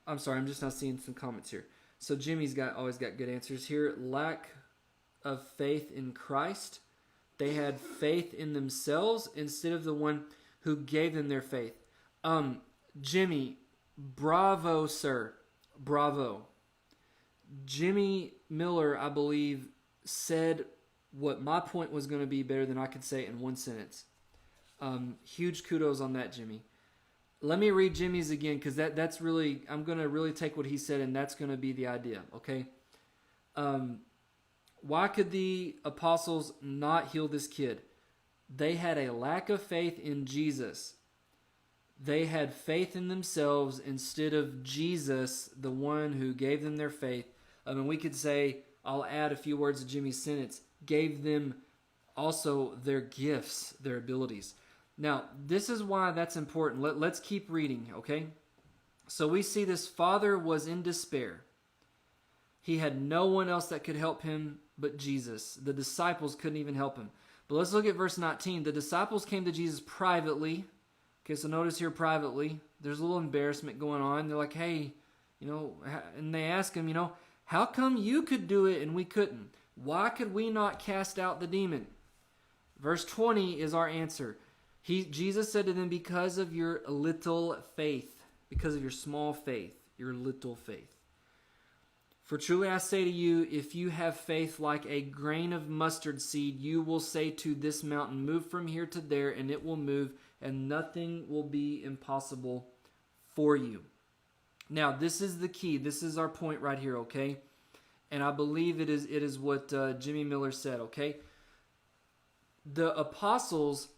I'm sorry, I'm just not seeing some comments here. So Jimmy's always got good answers here. Lack of faith in Christ. They had faith in themselves instead of the one who gave them their faith. Jimmy, bravo, sir. Bravo. Jimmy Miller, I believe, said what my point was going to be better than I could say in one sentence. Huge kudos on that, Jimmy. Let me read Jimmy's again, because that's really, I'm going to really take what he said, and that's going to be the idea, okay? Why could the apostles not heal this kid? They had a lack of faith in Jesus. They had faith in themselves instead of Jesus, the one who gave them their faith. We could say, I'll add a few words to Jimmy's sentence, gave them also their gifts, their abilities. Now, this is why that's important. Let's keep reading, okay? So we see this father was in despair. He had no one else that could help him but Jesus. The disciples couldn't even help him. But let's look at verse 19. The disciples came to Jesus privately. Okay, so notice here privately. There's a little embarrassment going on. They're like, hey, and they ask him, how come you could do it and we couldn't? Why could we not cast out the demon? Verse 20 is our answer. Jesus said to them, because of your little faith, because of your small faith, your little faith. For truly I say to you, if you have faith like a grain of mustard seed, you will say to this mountain, move from here to there, and it will move, and nothing will be impossible for you. Now, this is the key. This is our point right here, okay? And I believe it is what Jimmy Miller said, okay? The apostles,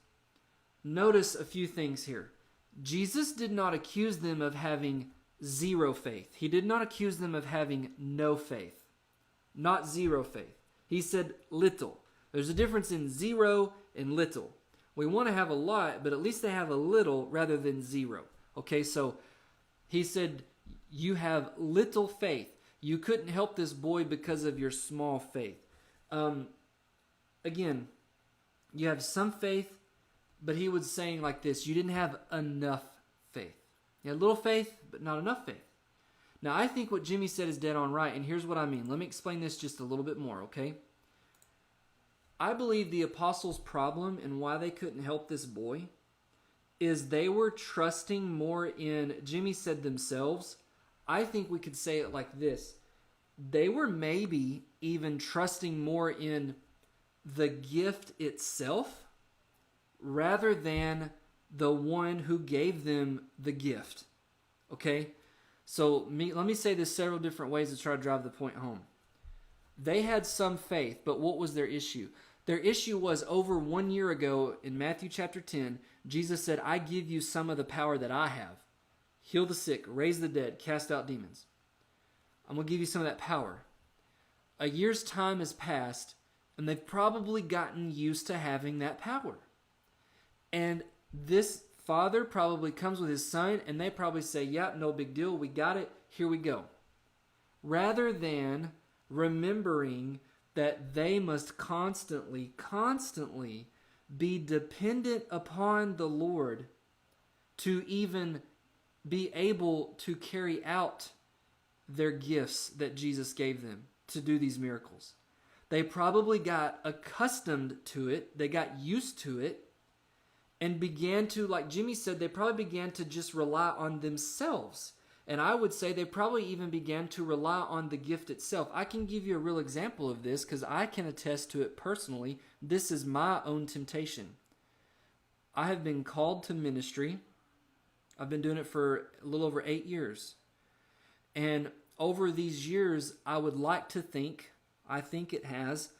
notice a few things here. Jesus did not accuse them of having zero faith. He did not accuse them of having no faith. Not zero faith. He said little. There's a difference in zero and little. We want to have a lot, but at least they have a little rather than zero. Okay, so he said, you have little faith. You couldn't help this boy because of your small faith. Again, you have some faith, but he was saying like this, you didn't have enough faith. You had little faith, but not enough faith. Now, I think what Jimmy said is dead on right, and here's what I mean. Let me explain this just a little bit more, okay? I believe the apostles' problem and why they couldn't help this boy is they were trusting more in, Jimmy said themselves. I think we could say it like this. They were maybe even trusting more in the gift itself rather than the one who gave them the gift. Okay? So let me say this several different ways to try to drive the point home. They had some faith, but what was their issue? Their issue was over 1 year ago in Matthew chapter 10, Jesus said, I give you some of the power that I have. Heal the sick, raise the dead, cast out demons. I'm going to give you some of that power. A year's time has passed, and they've probably gotten used to having that power. And this father probably comes with his son, and they probably say, yep, no big deal, we got it, here we go. Rather than remembering that they must constantly be dependent upon the Lord to even be able to carry out their gifts that Jesus gave them to do these miracles. They probably got accustomed to it. They got used to it and began to, like Jimmy said, they probably began to just rely on themselves. And I would say they probably even began to rely on the gift itself. I can give you a real example of this because I can attest to it personally. This is my own temptation. I have been called to ministry. I've been doing it for a little over 8 years. And over these years, I would like to think, I think it has,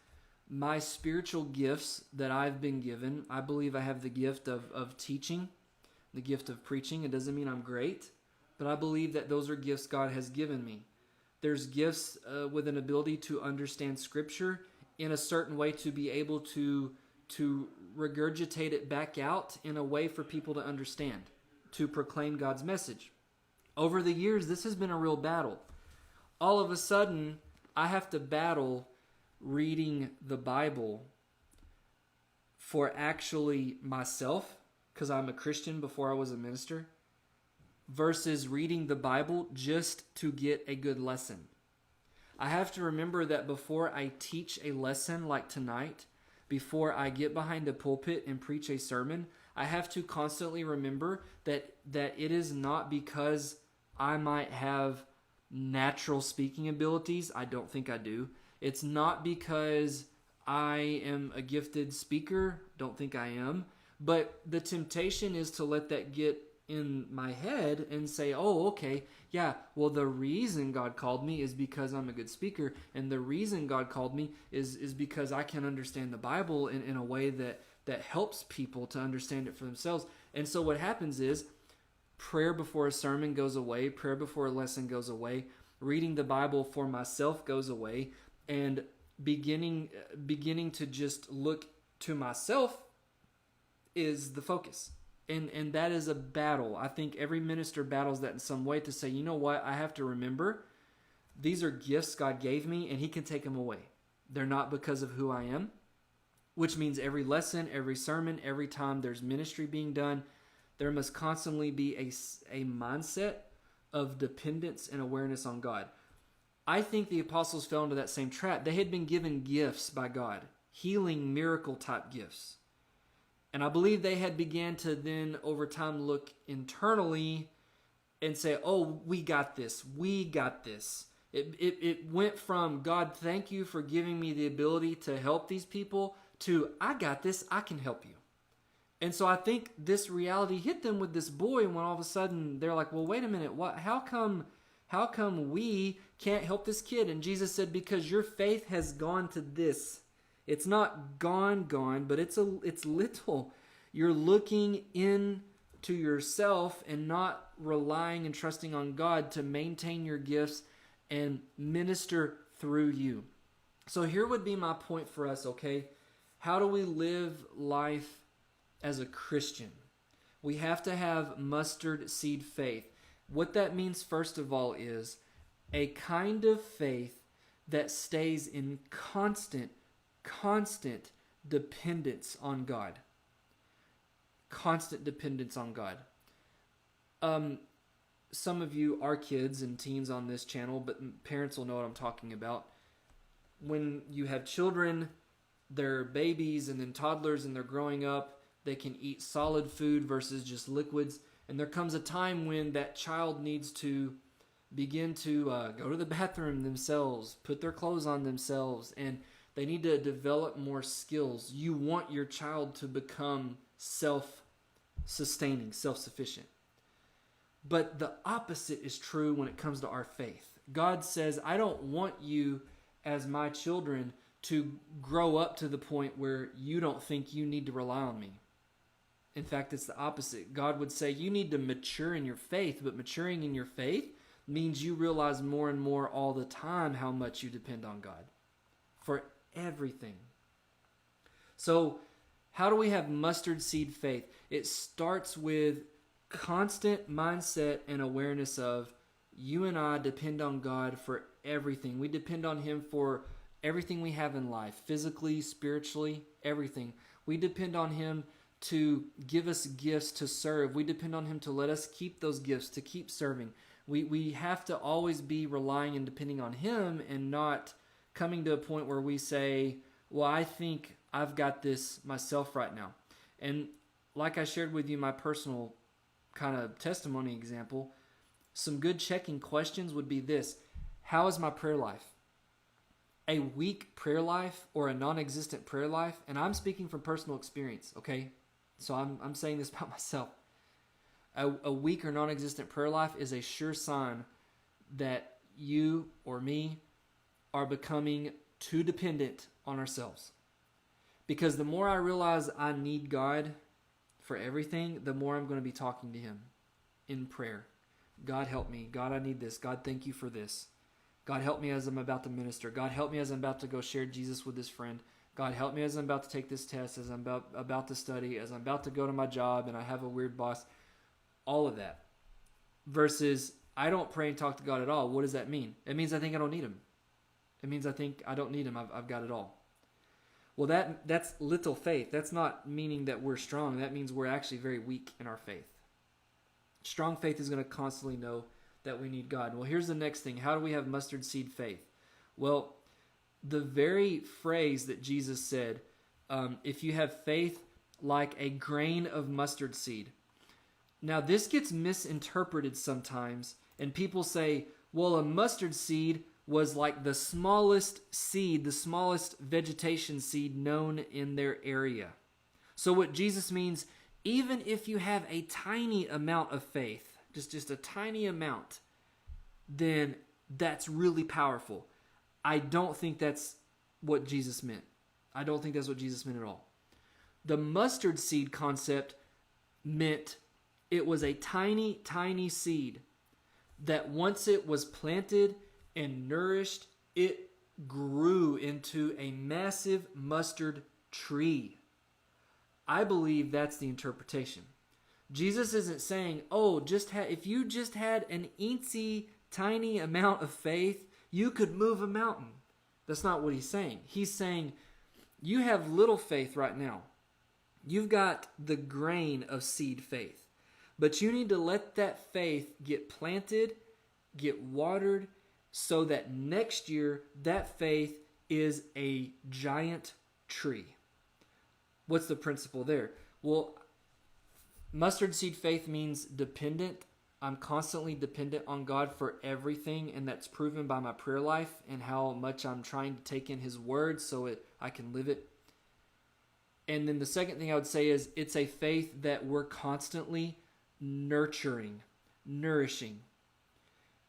my spiritual gifts that I've been given. I believe I have the gift of teaching, the gift of preaching. It doesn't mean I'm great, but I believe that those are gifts God has given me. There's gifts with an ability to understand Scripture in a certain way to be able to regurgitate it back out in a way for people to understand, to proclaim God's message. Over the years, this has been a real battle. All of a sudden, I have to battle reading the Bible for actually myself, because I'm a Christian before I was a minister, versus reading the Bible just to get a good lesson. I have to remember that before I teach a lesson like tonight, before I get behind a pulpit and preach a sermon, I have to constantly remember that it is not because I might have natural speaking abilities. I don't think I do. It's not because I am a gifted speaker. Don't think I am. But the temptation is to let that get in my head and say, oh, okay, yeah, well, the reason God called me is because I'm a good speaker, and the reason God called me is because I can understand the Bible in a way that helps people to understand it for themselves. And so what happens is prayer before a sermon goes away, prayer before a lesson goes away, reading the Bible for myself goes away, and beginning to just look to myself is the focus. And that is a battle. I think every minister battles that in some way to say, you know what, I have to remember these are gifts God gave me and he can take them away. They're not because of who I am, which means every lesson, every sermon, every time there's ministry being done, there must constantly be a mindset of dependence and awareness on God. I think the apostles fell into that same trap. They had been given gifts by God, healing, miracle type gifts. And I believe they had began to then over time look internally and say, oh, we got this. We got this. It went from, God, thank you for giving me the ability to help these people, to, I got this. I can help you. And so I think this reality hit them with this boy, when all of a sudden they're like, well, wait a minute. What? How come we can't help this kid? And Jesus said, because your faith has gone to this. It's not gone, but it's little. You're looking into yourself and not relying and trusting on God to maintain your gifts and minister through you. So here would be my point for us, okay? How do we live life as a Christian? We have to have mustard seed faith. What that means, first of all, is a kind of faith that stays in constant dependence on God. Constant dependence on God. Some of you are kids and teens on this channel, but parents will know what I'm talking about. When you have children, they're babies and then toddlers and they're growing up, they can eat solid food versus just liquids. And there comes a time when that child needs to begin to go to the bathroom themselves, put their clothes on themselves, and they need to develop more skills. You want your child to become self-sustaining, self-sufficient. But the opposite is true when it comes to our faith. God says, I don't want you as my children to grow up to the point where you don't think you need to rely on me. In fact, it's the opposite. God would say you need to mature in your faith, but maturing in your faith means you realize more and more all the time how much you depend on God for everything. So how do we have mustard seed faith? It starts with constant mindset and awareness of you and I depend on God for everything. We depend on him for everything we have in life, physically, spiritually, everything. We depend on him to give us gifts to serve. We depend on him to let us keep those gifts, to keep serving. We have to always be relying and depending on him and not coming to a point where we say, well, I think I've got this myself right now. And like I shared with you my personal kind of testimony example, some good checking questions would be this: how is my prayer life? A weak prayer life or a non-existent prayer life, and I'm speaking from personal experience, okay? So I'm saying this about myself. A weak or non-existent prayer life is a sure sign that you or me are becoming too dependent on ourselves. Because the more I realize I need God for everything, the more I'm going to be talking to him in prayer. God, help me. God, I need this. God, thank you for this. God, help me as I'm about to minister. God, help me as I'm about to go share Jesus with this friend. God, help me as I'm about to take this test, as I'm about to study, as I'm about to go to my job and I have a weird boss. All of that. Versus, I don't pray and talk to God at all. What does that mean? It means I think I don't need him. It means I think I don't need him. I've got it all. Well, that's little faith. That's not meaning that we're strong. That means we're actually very weak in our faith. Strong faith is going to constantly know that we need God. Well, here's the next thing. How do we have mustard seed faith? Well, the very phrase that Jesus said, if you have faith like a grain of mustard seed. Now, this gets misinterpreted sometimes, and people say, well, a mustard seed was like the smallest seed, the smallest vegetation seed known in their area. So what Jesus means, even if you have a tiny amount of faith, just a tiny amount, then that's really powerful. I don't think that's what Jesus meant. I don't think that's what Jesus meant at all. The mustard seed concept meant it was a tiny, tiny seed that once it was planted and nourished, it grew into a massive mustard tree. I believe that's the interpretation. Jesus isn't saying, oh, if you just had an eensy, tiny amount of faith, you could move a mountain. That's not what he's saying. He's saying, you have little faith right now. You've got the grain of seed faith. But you need to let that faith get planted, get watered, so that next year that faith is a giant tree. What's the principle there? Well, mustard seed faith means dependent. I'm constantly dependent on God for everything, and that's proven by my prayer life and how much I'm trying to take in His Word so I can live it. And then the second thing I would say is it's a faith that we're constantly nurturing, nourishing.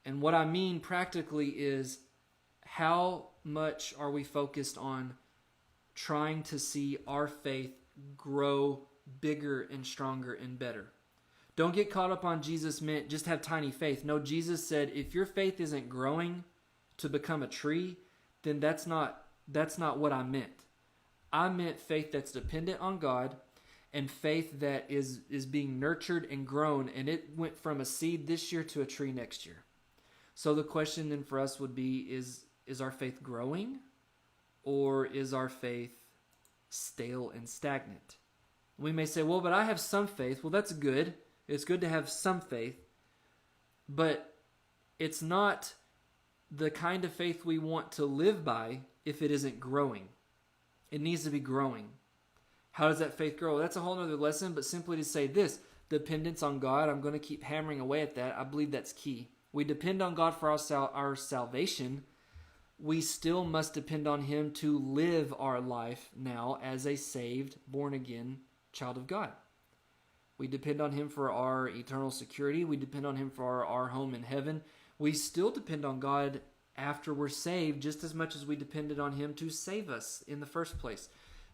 And what I mean practically is how much are we focused on trying to see our faith grow bigger and stronger and better. Don't get caught up on Jesus meant just have tiny faith. No, Jesus said if your faith isn't growing to become a tree, then that's not what I meant. I meant faith that's dependent on God and faith that is being nurtured and grown, and it went from a seed this year to a tree next year. So the question then for us would be, is our faith growing, or is our faith stale and stagnant? We may say, well, but I have some faith. Well, that's good. It's good to have some faith, but it's not the kind of faith we want to live by if it isn't growing. It needs to be growing. How does that faith grow? That's a whole other lesson, but simply to say this, dependence on God, I'm going to keep hammering away at that. I believe that's key. We depend on God for our salvation. We still must depend on Him to live our life now as a saved, born-again child of God. We depend on Him for our eternal security. We depend on Him for our home in heaven. We still depend on God after we're saved just as much as we depended on Him to save us in the first place.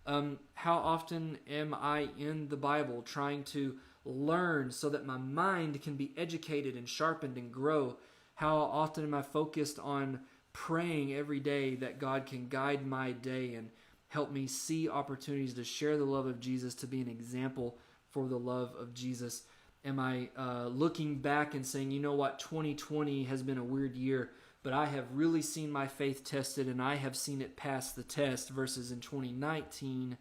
How often am I in the Bible trying to learn so that my mind can be educated and sharpened and grow? How often am I focused on praying every day that God can guide my day and help me see opportunities to share the love of Jesus, to be an example for the love of Jesus? Am I looking back and saying, you know what, 2020 has been a weird year, but I have really seen my faith tested and I have seen it pass the test, versus in 2019,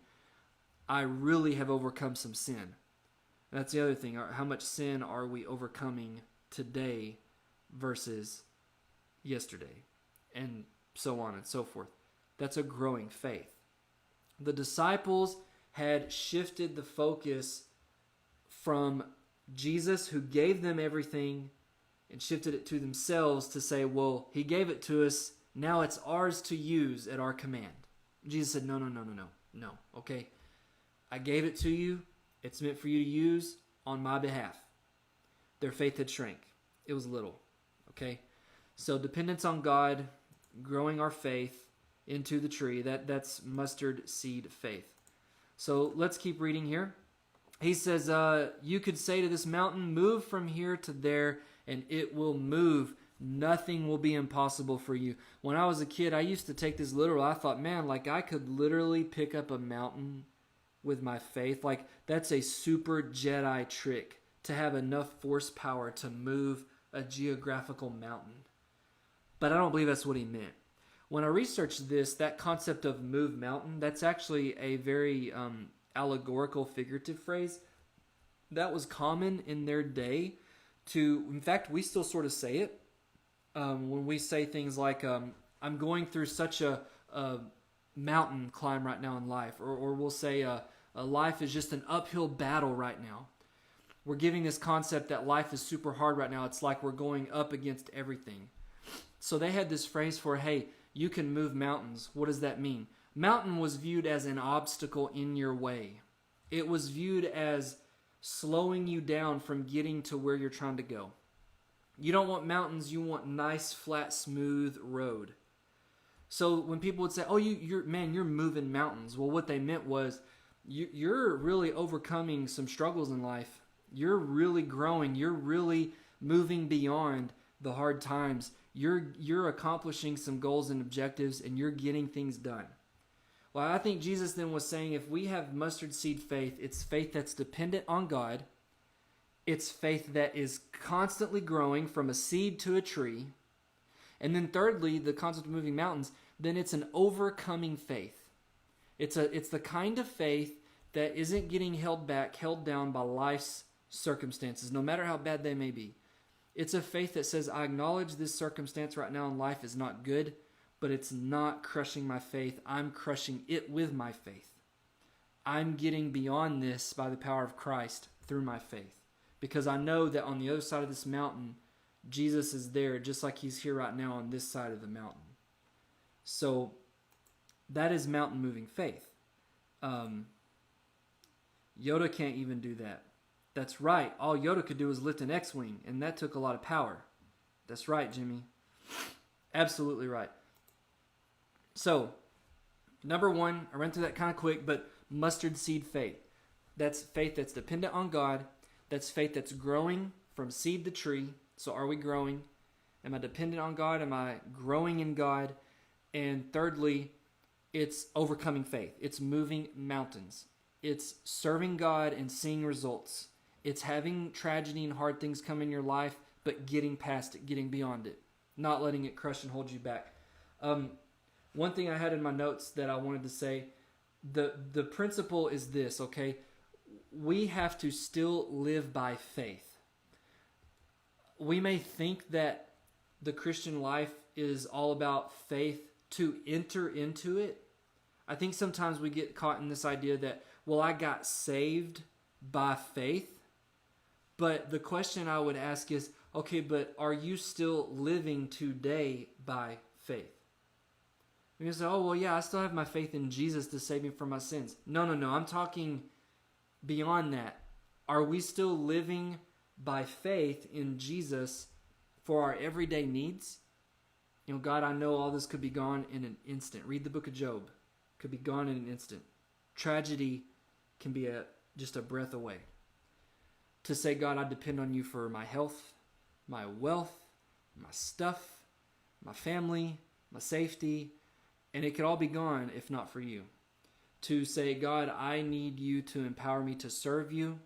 I really have overcome some sin. That's the other thing. How much sin are we overcoming today versus yesterday? And so on and so forth. That's a growing faith. The disciples had shifted the focus from Jesus, who gave them everything, and shifted it to themselves to say, well, He gave it to us, now it's ours to use at our command. Jesus said, no, okay? I gave it to you, it's meant for you to use on my behalf. Their faith had shrank. It was little, okay? So dependence on God, growing our faith into the tree, that's mustard seed faith. So let's keep reading here. He says, you could say to this mountain, move from here to there, and it will move. Nothing will be impossible for you. When I was a kid, I used to take this literal. I thought, man, like I could literally pick up a mountain with my faith. Like that's a super Jedi trick, to have enough force power to move a geographical mountain. But I don't believe that's what he meant. When I researched this, that concept of move mountain, that's actually a very allegorical, figurative phrase that was common in their day. In fact, we still sort of say it when we say things like, I'm going through such a mountain climb right now in life, or we'll say life is just an uphill battle right now. We're giving this concept that life is super hard right now. It's like we're going up against everything. So they had this phrase for, hey, you can move mountains. What does that mean? Mountain was viewed as an obstacle in your way. It was viewed as slowing you down from getting to where you're trying to go. You don't want mountains, you want nice, flat, smooth road. So when people would say, oh, you're moving mountains. Well, what they meant was you're really overcoming some struggles in life. You're growing. You're really moving beyond the hard times. You're accomplishing some goals and objectives, and you're getting things done. Well, I think Jesus then was saying if we have mustard seed faith, it's faith that's dependent on God. It's faith that is constantly growing from a seed to a tree. And then thirdly, the concept of moving mountains, then it's an overcoming faith. It's the kind of faith that isn't getting held down by life's circumstances, no matter how bad they may be. It's a faith that says, I acknowledge this circumstance right now in life is not good, but it's not crushing my faith. I'm crushing it with my faith. I'm getting beyond this by the power of Christ through my faith. Because I know that on the other side of this mountain, Jesus is there just like he's here right now on this side of the mountain. So that is mountain moving faith. Yoda can't even do that. That's right. All Yoda could do was lift an X-Wing, and that took a lot of power. That's right, Jimmy. Absolutely right. So, number one, I ran through that kind of quick, but mustard seed faith. That's faith that's dependent on God. That's faith that's growing from seed to tree. So are we growing? Am I dependent on God? Am I growing in God? And thirdly, it's overcoming faith. It's moving mountains. It's serving God and seeing results. It's having tragedy and hard things come in your life, but getting past it, getting beyond it. Not letting it crush and hold you back. One thing I had in my notes that I wanted to say, the principle is this, okay? We have to still live by faith. We may think that the Christian life is all about faith to enter into it. I think sometimes we get caught in this idea that, well, I got saved by faith. But the question I would ask is, okay, but are you still living today by faith? You can say, oh, well, yeah, I still have my faith in Jesus to save me from my sins. No. I'm talking beyond that. Are we still living by faith in Jesus for our everyday needs? You know, God, I know all this could be gone in an instant. Read the book of Job. Could be gone in an instant. Tragedy can be just a breath away. To say, God, I depend on you for my health, my wealth, my stuff, my family, my safety, and it could all be gone if not for you. To say, God, I need you to empower me to serve you.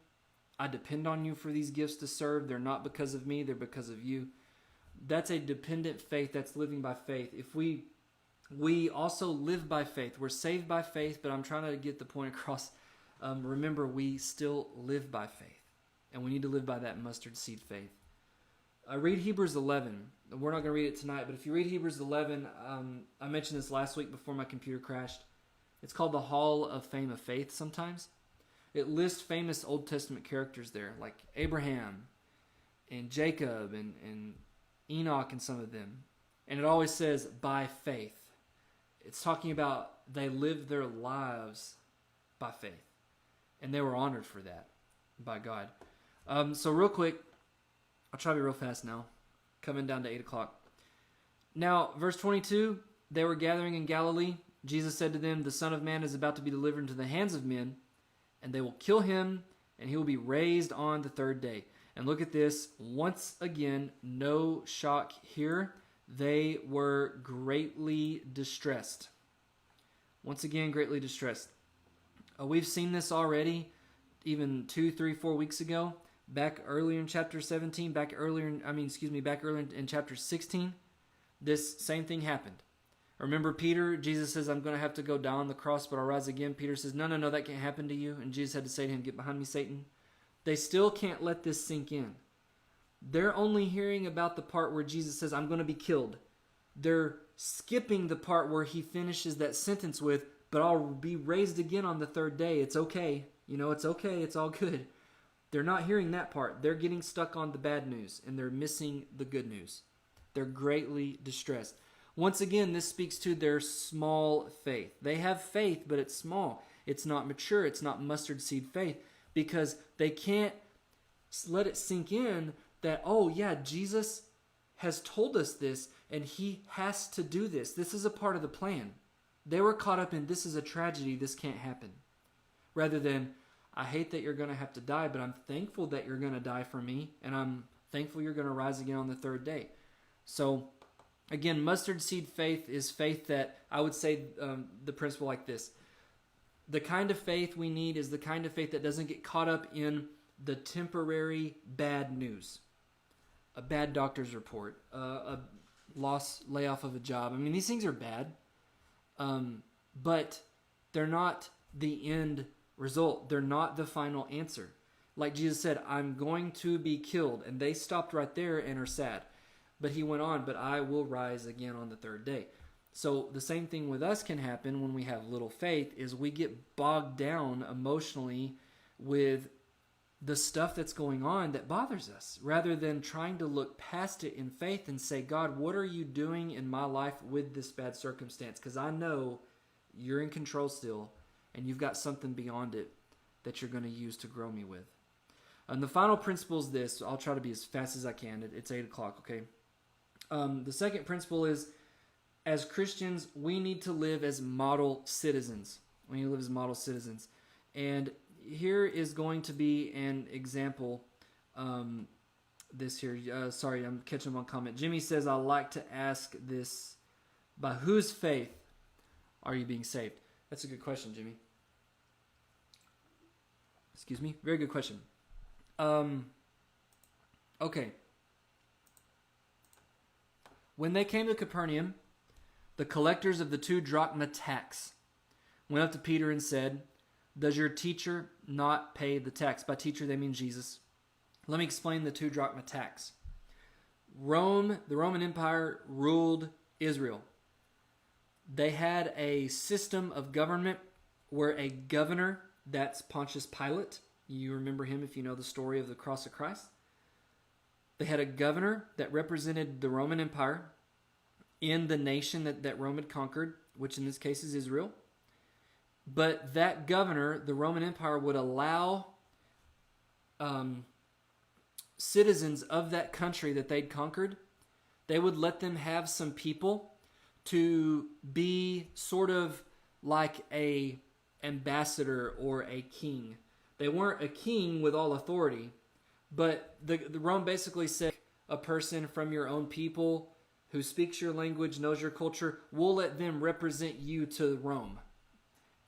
I depend on you for these gifts to serve. They're not because of me, they're because of you. That's a dependent faith. That's living by faith. If we also live by faith. We're saved by faith, but I'm trying to get the point across. Remember, we still live by faith. And we need to live by that mustard seed faith. Read Hebrews 11. We're not going to read it tonight, but if you read Hebrews 11, I mentioned this last week before my computer crashed. It's called the Hall of Fame of Faith sometimes. It lists famous Old Testament characters there, like Abraham and Jacob and Enoch and some of them. And it always says, by faith. It's talking about they lived their lives by faith. And they were honored for that by God. So real quick, I'll try to be real fast now. Coming down to 8 o'clock. Now, verse 22, they were gathering in Galilee. Jesus said to them, the Son of Man is about to be delivered into the hands of men, and they will kill him, and he will be raised on the third day. And look at this. Once again, no shock here. They were greatly distressed. Once again, greatly distressed. We've seen this already, even 2, 3, 4 weeks ago. Back earlier in chapter 17, back earlier in chapter 16, this same thing happened. Remember Peter, Jesus says, I'm going to have to go die on the cross, but I'll rise again. Peter says, no, that can't happen to you. And Jesus had to say to him, get behind me, Satan. They still can't let this sink in. They're only hearing about the part where Jesus says, I'm going to be killed. They're skipping the part where he finishes that sentence with, but I'll be raised again on the third day. It's okay. It's okay. It's all good. They're not hearing that part. They're getting stuck on the bad news, and they're missing the good news. They're greatly distressed. Once again, this speaks to their small faith. They have faith, but it's small. It's not mature. It's not mustard seed faith. because they can't let it sink in that, oh yeah, Jesus has told us this and he has to do this. This is a part of the plan. They were caught up in, this is a tragedy, this can't happen. Rather than, I hate that you're going to have to die, but I'm thankful that you're going to die for me, and I'm thankful you're going to rise again on the third day. So, again, mustard seed faith is faith that, I would say the principle like this. The kind of faith we need is the kind of faith that doesn't get caught up in the temporary bad news. A bad doctor's report, a layoff of a job. I mean, these things are bad, but they're not the end result. They're not the final answer. Like Jesus said, I'm going to be killed. And they stopped right there and are sad. But he went on, but I will rise again on the third day. So the same thing with us can happen when we have little faith, is we get bogged down emotionally with the stuff that's going on that bothers us, rather than trying to look past it in faith and say, God, what are you doing in my life with this bad circumstance? Because I know you're in control still, and you've got something beyond it that you're going to use to grow me with. And the final principle is this. I'll try to be as fast as I can. It's 8 o'clock, okay? The second principle is, as Christians, we need to live as model citizens. We need to live as model citizens. And here is going to be an example. Sorry, I'm catching up on comment. Jimmy says, I like to ask this, by whose faith are you being saved? That's a good question, Jimmy. Excuse me. Very good question. Okay. When they came to Capernaum, the collectors of the 2 drachma tax went up to Peter and said, does your teacher not pay the tax? By teacher, they mean Jesus. Let me explain the 2 drachma tax. Rome, the Roman Empire, ruled Israel. They had a system of government where a governor, that's Pontius Pilate. You remember him if you know the story of the cross of Christ. They had a governor that represented the Roman Empire in the nation that Rome had conquered, which in this case is Israel. But that governor, the Roman Empire, would allow citizens of that country that they'd conquered, they would let them have some people to be sort of like a ambassador or a king. They weren't a king with all authority, but the Rome basically said, a person from your own people who speaks your language, knows your culture, we'll let them represent you to Rome.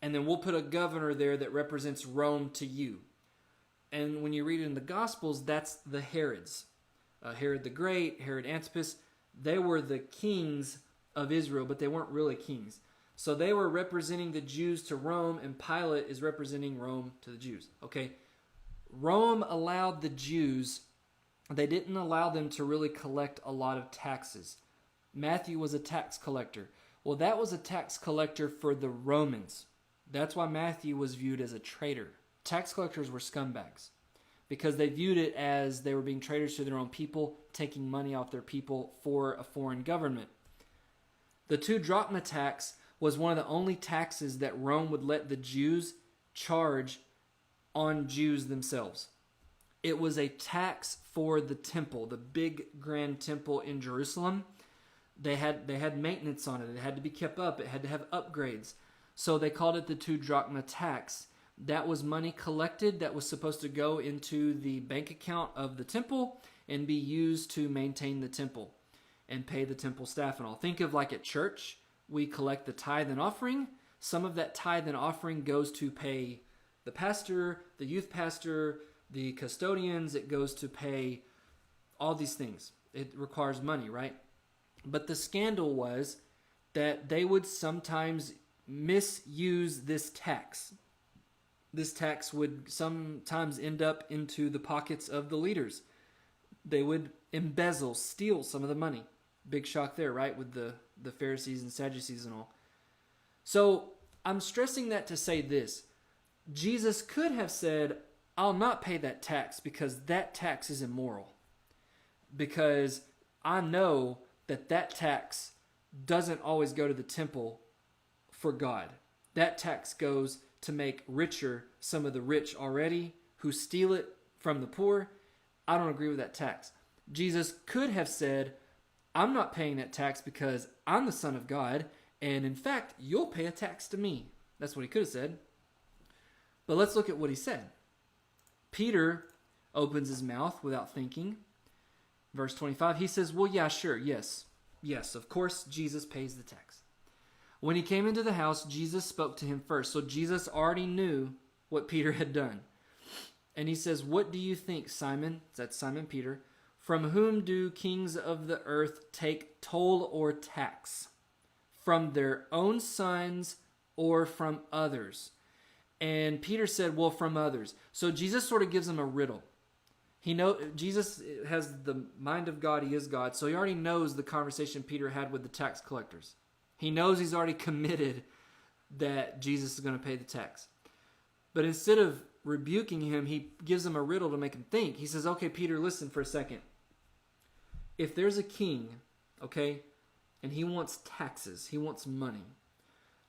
And then we'll put a governor there that represents Rome to you. And when you read it in the Gospels, that's the Herods. Herod the Great, Herod Antipas, they were the kings of Israel, but they weren't really kings. So they were representing the Jews to Rome, and Pilate is representing Rome to the Jews. Okay, Rome allowed the Jews, they didn't allow them to really collect a lot of taxes. Matthew was a tax collector. Well, that was a tax collector for the Romans. That's why Matthew was viewed as a traitor. Tax collectors were scumbags because they viewed it as they were being traitors to their own people, taking money off their people for a foreign government. The 2 drachma tax was one of the only taxes that Rome would let the Jews charge on Jews themselves. It was a tax for the temple, the big grand temple in Jerusalem. They had maintenance on it. It had to be kept up. It had to have upgrades. So they called it the 2 drachma tax. That was money collected that was supposed to go into the bank account of the temple and be used to maintain the temple and pay the temple staff and all. Think of like at church, we collect the tithe and offering. Some of that tithe and offering goes to pay the pastor, the youth pastor, the custodians. It goes to pay all these things. It requires money, right? But the scandal was that they would sometimes misuse this tax. This tax would sometimes end up into the pockets of the leaders. They would embezzle, steal some of the money. Big shock there, right? With the Pharisees and Sadducees and all. So I'm stressing that to say this. Jesus could have said, I'll not pay that tax because that tax is immoral. Because I know that tax doesn't always go to the temple for God. That tax goes to make richer some of the rich already who steal it from the poor, I don't agree with that tax. Jesus could have said, I'm not paying that tax because I'm the Son of God, and in fact, you'll pay a tax to me. That's what he could have said. But let's look at what he said. Peter opens his mouth without thinking. Verse 25, he says, well, yeah, sure, yes, of course, Jesus pays the tax. When he came into the house, Jesus spoke to him first. So Jesus already knew what Peter had done. And he says, what do you think, Simon? That's Simon Peter. From whom do kings of the earth take toll or tax? From their own sons or from others? And Peter said, well, from others. So Jesus sort of gives him a riddle. Jesus has the mind of God. He is God. So he already knows the conversation Peter had with the tax collectors. He knows he's already committed that Jesus is going to pay the tax. But instead of rebuking him, he gives him a riddle to make him think. He says, okay, Peter, listen for a second. If there's a king, okay, and he wants taxes, he wants money,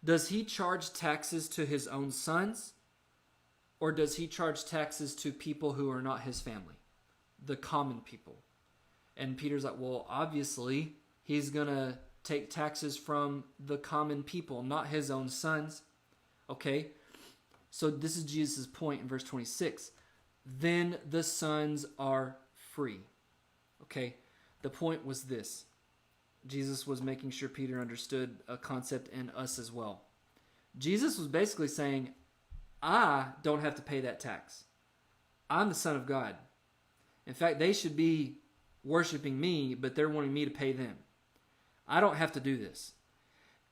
does he charge taxes to his own sons? Or does he charge taxes to people who are not his family? The common people. And Peter's like, well, obviously, he's going to take taxes from the common people, not his own sons. Okay? So this is Jesus' point in verse 26. Then the sons are free. Okay? The point was this. Jesus was making sure Peter understood a concept, and us as well. Jesus was basically saying, I don't have to pay that tax. I'm the Son of God. In fact, they should be worshiping me, but they're wanting me to pay them. I don't have to do this.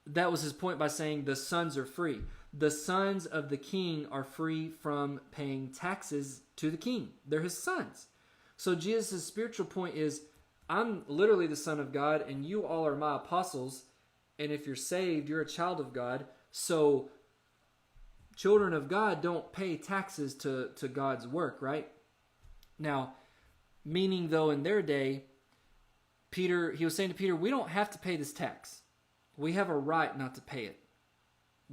That was his point by saying the sons are free. The sons of the king are free from paying taxes to the king. They're his sons. So Jesus' spiritual point is, I'm literally the Son of God, and you all are my apostles. And if you're saved, you're a child of God. So children of God don't pay taxes to God's work, right? Now, meaning though in their day, he was saying to Peter, we don't have to pay this tax. We have a right not to pay it.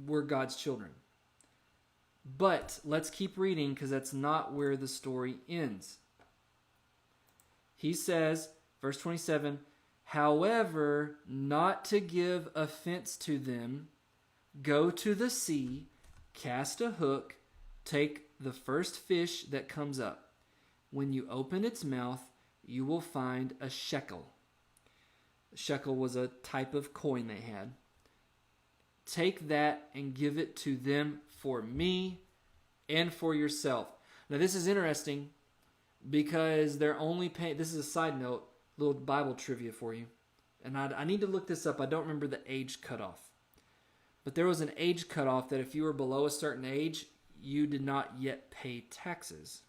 We're God's children. But let's keep reading because that's not where the story ends. He says, verse 27, however, not to give offense to them, go to the sea, cast a hook, take the first fish that comes up. When you open its mouth, you will find a shekel. A shekel was a type of coin they had. Take that and give it to them for me and for yourself. Now this is interesting because they're only paying, this is a side note, little Bible trivia for you. And I need to look this up. I don't remember the age cutoff. But there was an age cutoff that if you were below a certain age, you did not yet pay taxes.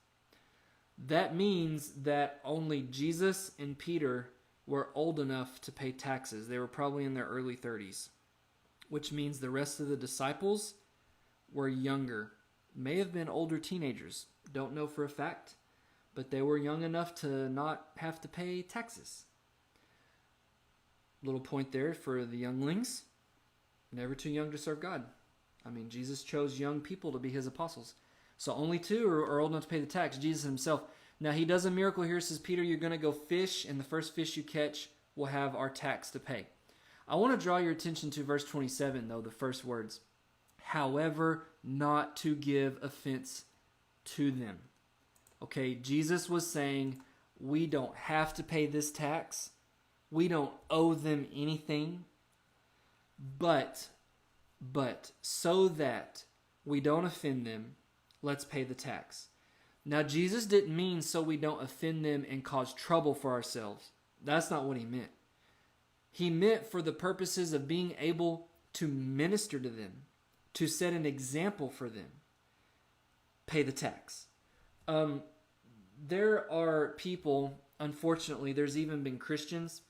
That means that only Jesus and Peter were old enough to pay taxes. They were probably in their early 30s, which means the rest of the disciples were younger. May have been older teenagers. Don't know for a fact, but they were young enough to not have to pay taxes. Little point there for the younglings. Never too young to serve God. I mean, Jesus chose young people to be his apostles. So only two are old enough to pay the tax, Jesus himself. Now he does a miracle here. Says, Peter, you're going to go fish, and the first fish you catch will have our tax to pay. I want to draw your attention to verse 27, though, the first words. However, not to give offense to them. Okay, Jesus was saying, we don't have to pay this tax. We don't owe them anything. But so that we don't offend them, let's pay the tax. Now, Jesus didn't mean so we don't offend them and cause trouble for ourselves. That's not what he meant. He meant for the purposes of being able to minister to them, to set an example for them. Pay the tax. There are people, unfortunately, there's even been Christians.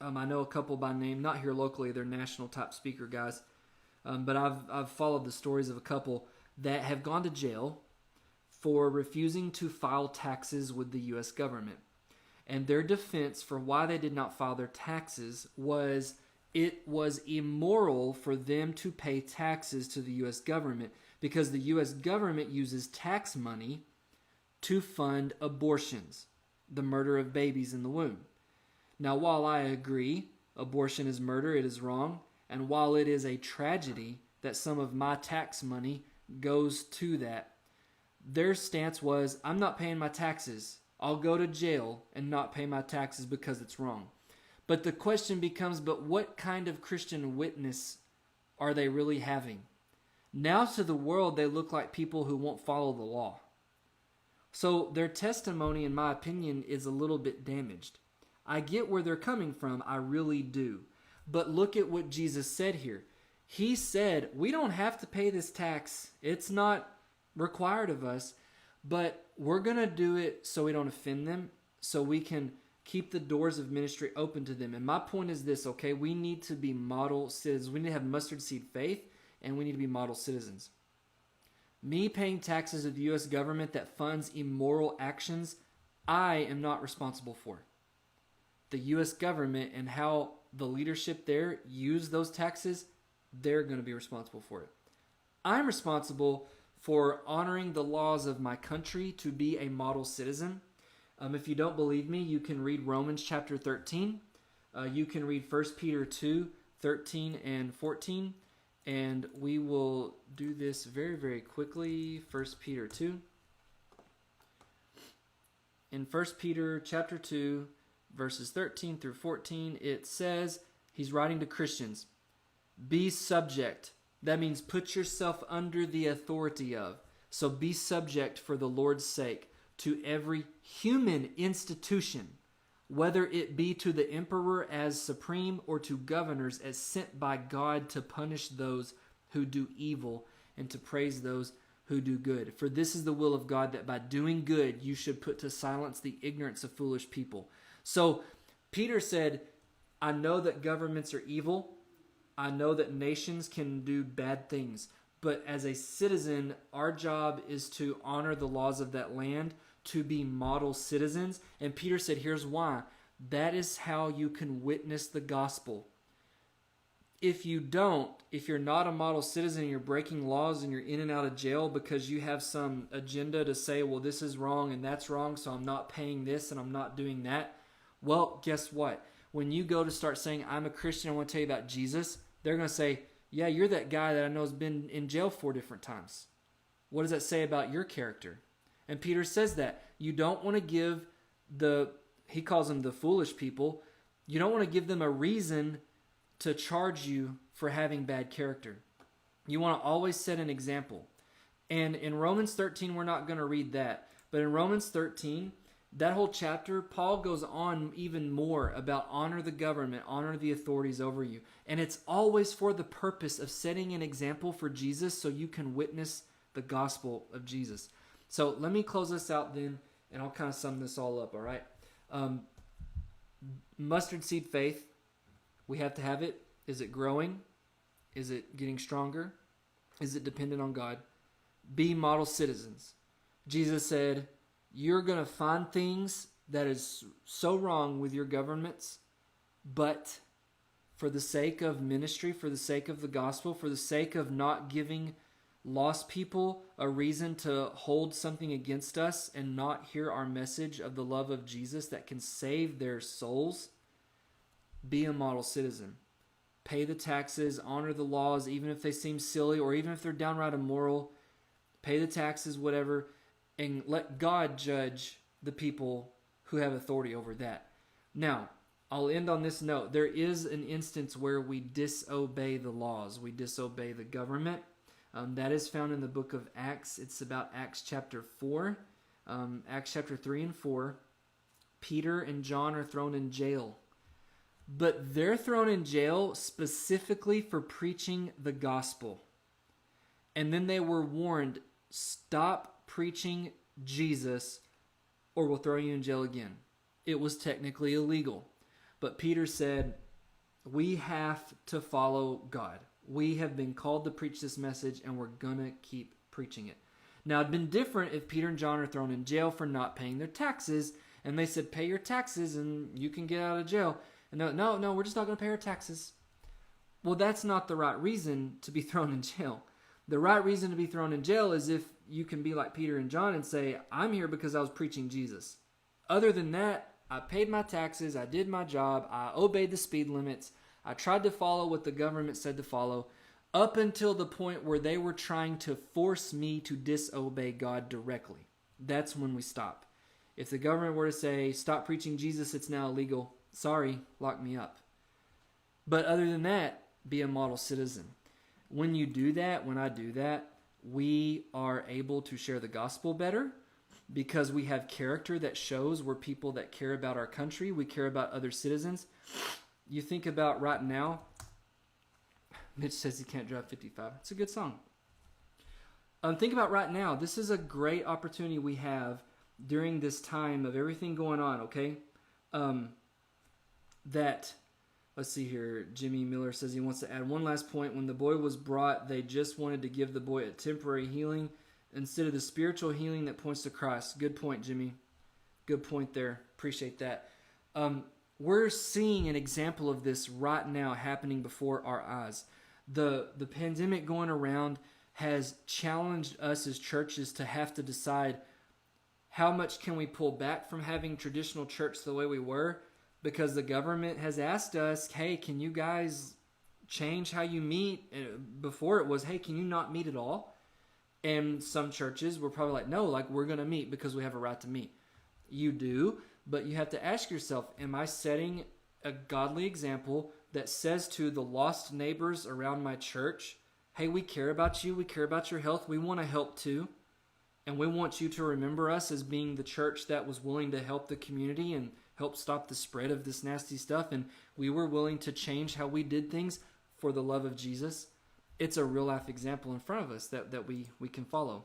I know a couple by name, not here locally, they're national top speaker guys. But I've followed the stories of a couple that have gone to jail for refusing to file taxes with the U.S. government. And their defense for why they did not file their taxes was it was immoral for them to pay taxes to the U.S. government because the U.S. government uses tax money to fund abortions, the murder of babies in the womb. Now, while I agree abortion is murder, it is wrong, and while it is a tragedy that some of my tax money goes to that, their stance was, I'm not paying my taxes. I'll go to jail and not pay my taxes because it's wrong. But the question becomes, but what kind of Christian witness are they really having? Now to the world, they look like people who won't follow the law. So their testimony, in my opinion, is a little bit damaged. I get where they're coming from, I really do. But look at what Jesus said here. He said, we don't have to pay this tax. It's not required of us, but we're going to do it so we don't offend them, so we can keep the doors of ministry open to them. And my point is this, okay? We need to be model citizens. We need to have mustard seed faith, and we need to be model citizens. Me paying taxes to the U.S. government that funds immoral actions, I am not responsible for. The U.S. government and how the leadership there use those taxes, they're going to be responsible for it. I'm responsible for honoring the laws of my country to be a model citizen. If you don't believe me, you can read Romans chapter 13. You can read 1 Peter 2, 13 and 14. And we will do this very, very quickly. 1 Peter 2. In 1 Peter chapter 2, verses 13 through 14, it says, he's writing to Christians, be subject. That means put yourself under the authority of. So be subject for the Lord's sake to every human institution, whether it be to the emperor as supreme or to governors as sent by God to punish those who do evil and to praise those who do good. For this is the will of God, that by doing good you should put to silence the ignorance of foolish people. So Peter said, I know that governments are evil. I know that nations can do bad things. But as a citizen, our job is to honor the laws of that land, to be model citizens. And Peter said, here's why. That is how you can witness the gospel. If you don't, if you're not a model citizen and you're breaking laws and you're in and out of jail because you have some agenda to say, well, this is wrong and that's wrong, so I'm not paying this and I'm not doing that. Well, guess what? When you go to start saying, I'm a Christian, I want to tell you about Jesus, they're going to say, yeah, you're that guy that I know has been in jail 4 different times. What does that say about your character? And Peter says that. You don't want to give he calls them the foolish people, you don't want to give them a reason to charge you for having bad character. You want to always set an example. And in Romans 13, we're not going to read that. But in Romans 13, that whole chapter, Paul goes on even more about honor the government, honor the authorities over you. And it's always for the purpose of setting an example for Jesus so you can witness the gospel of Jesus. So let me close this out then, and I'll kind of sum this all up, all right? Mustard seed faith, we have to have it. Is it growing? Is it getting stronger? Is it dependent on God? Be model citizens. Jesus said, you're going to find things that is so wrong with your governments, but for the sake of ministry, for the sake of the gospel, for the sake of not giving lost people a reason to hold something against us and not hear our message of the love of Jesus that can save their souls, be a model citizen. Pay the taxes, honor the laws, even if they seem silly or even if they're downright immoral. Pay the taxes, whatever, and let God judge the people who have authority over that. Now, I'll end on this note. There is an instance where we disobey the laws. We disobey the government. That is found in the book of Acts. It's about Acts chapter 4. Acts chapter 3 and 4. Peter and John are thrown in jail. But they're thrown in jail specifically for preaching the gospel. And then they were warned, stop preaching Jesus or we'll throw you in jail again. It was technically illegal. But Peter said, we have to follow God. We have been called to preach this message and we're going to keep preaching it. Now, it'd been different if Peter and John are thrown in jail for not paying their taxes and they said, pay your taxes and you can get out of jail. And no, we're just not going to pay our taxes. Well, that's not the right reason to be thrown in jail. The right reason to be thrown in jail is if you can be like Peter and John and say, I'm here because I was preaching Jesus. Other than that, I paid my taxes, I did my job, I obeyed the speed limits, I tried to follow what the government said to follow, up until the point where they were trying to force me to disobey God directly. That's when we stop. If the government were to say, stop preaching Jesus, it's now illegal, sorry, lock me up. But other than that, be a model citizen. When you do that, when I do that, we are able to share the gospel better because we have character that shows we're people that care about our country. We care about other citizens. You think about right now, Mitch says he can't drive 55. It's a good song. Think about right now. This is a great opportunity we have during this time of everything going on, okay? Let's see here. Jimmy Miller says he wants to add one last point. When the boy was brought, they just wanted to give the boy a temporary healing instead of the spiritual healing that points to Christ. Good point, Jimmy. Good point there. Appreciate that. We're seeing an example of this right now happening before our eyes. The pandemic going around has challenged us as churches to have to decide how much can we pull back from having traditional church the way we were, because the government has asked us, hey, can you guys change how you meet? Before it was, hey, can you not meet at all? And some churches were probably like, no, like we're going to meet because we have a right to meet. You do, but you have to ask yourself, am I setting a godly example that says to the lost neighbors around my church, hey, we care about you, we care about your health, we want to help too. And we want you to remember us as being the church that was willing to help the community and help stop the spread of this nasty stuff. And we were willing to change how we did things for the love of Jesus. It's a real life example in front of us that we can follow.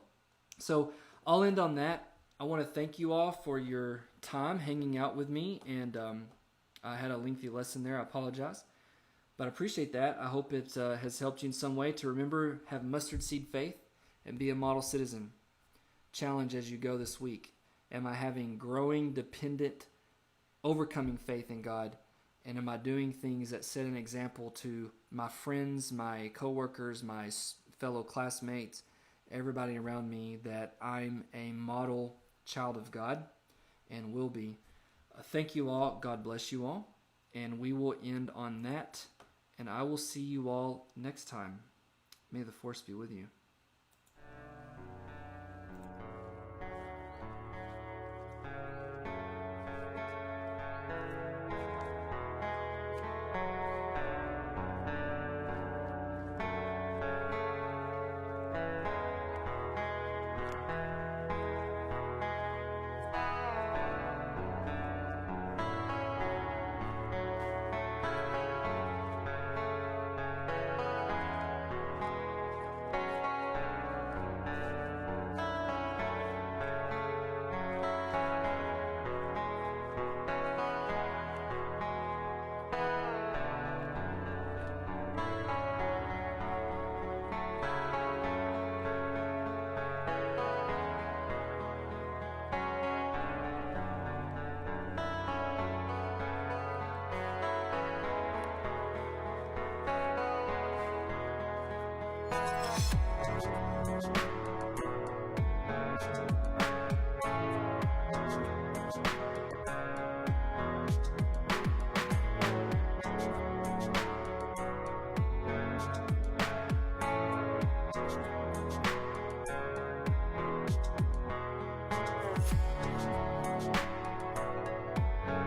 So I'll end on that. I want to thank you all for your time hanging out with me. And I had a lengthy lesson there. I apologize. But I appreciate that. I hope it has helped you in some way to remember, have mustard seed faith, and be a model citizen. Challenge as you go this week. Am I having growing, dependent, overcoming faith in God? And am I doing things that set an example to my friends, my coworkers, my fellow classmates, everybody around me, that I'm a model child of God and will be? Thank you all. God bless you all. And we will end on that. And I will see you all next time. May the force be with you.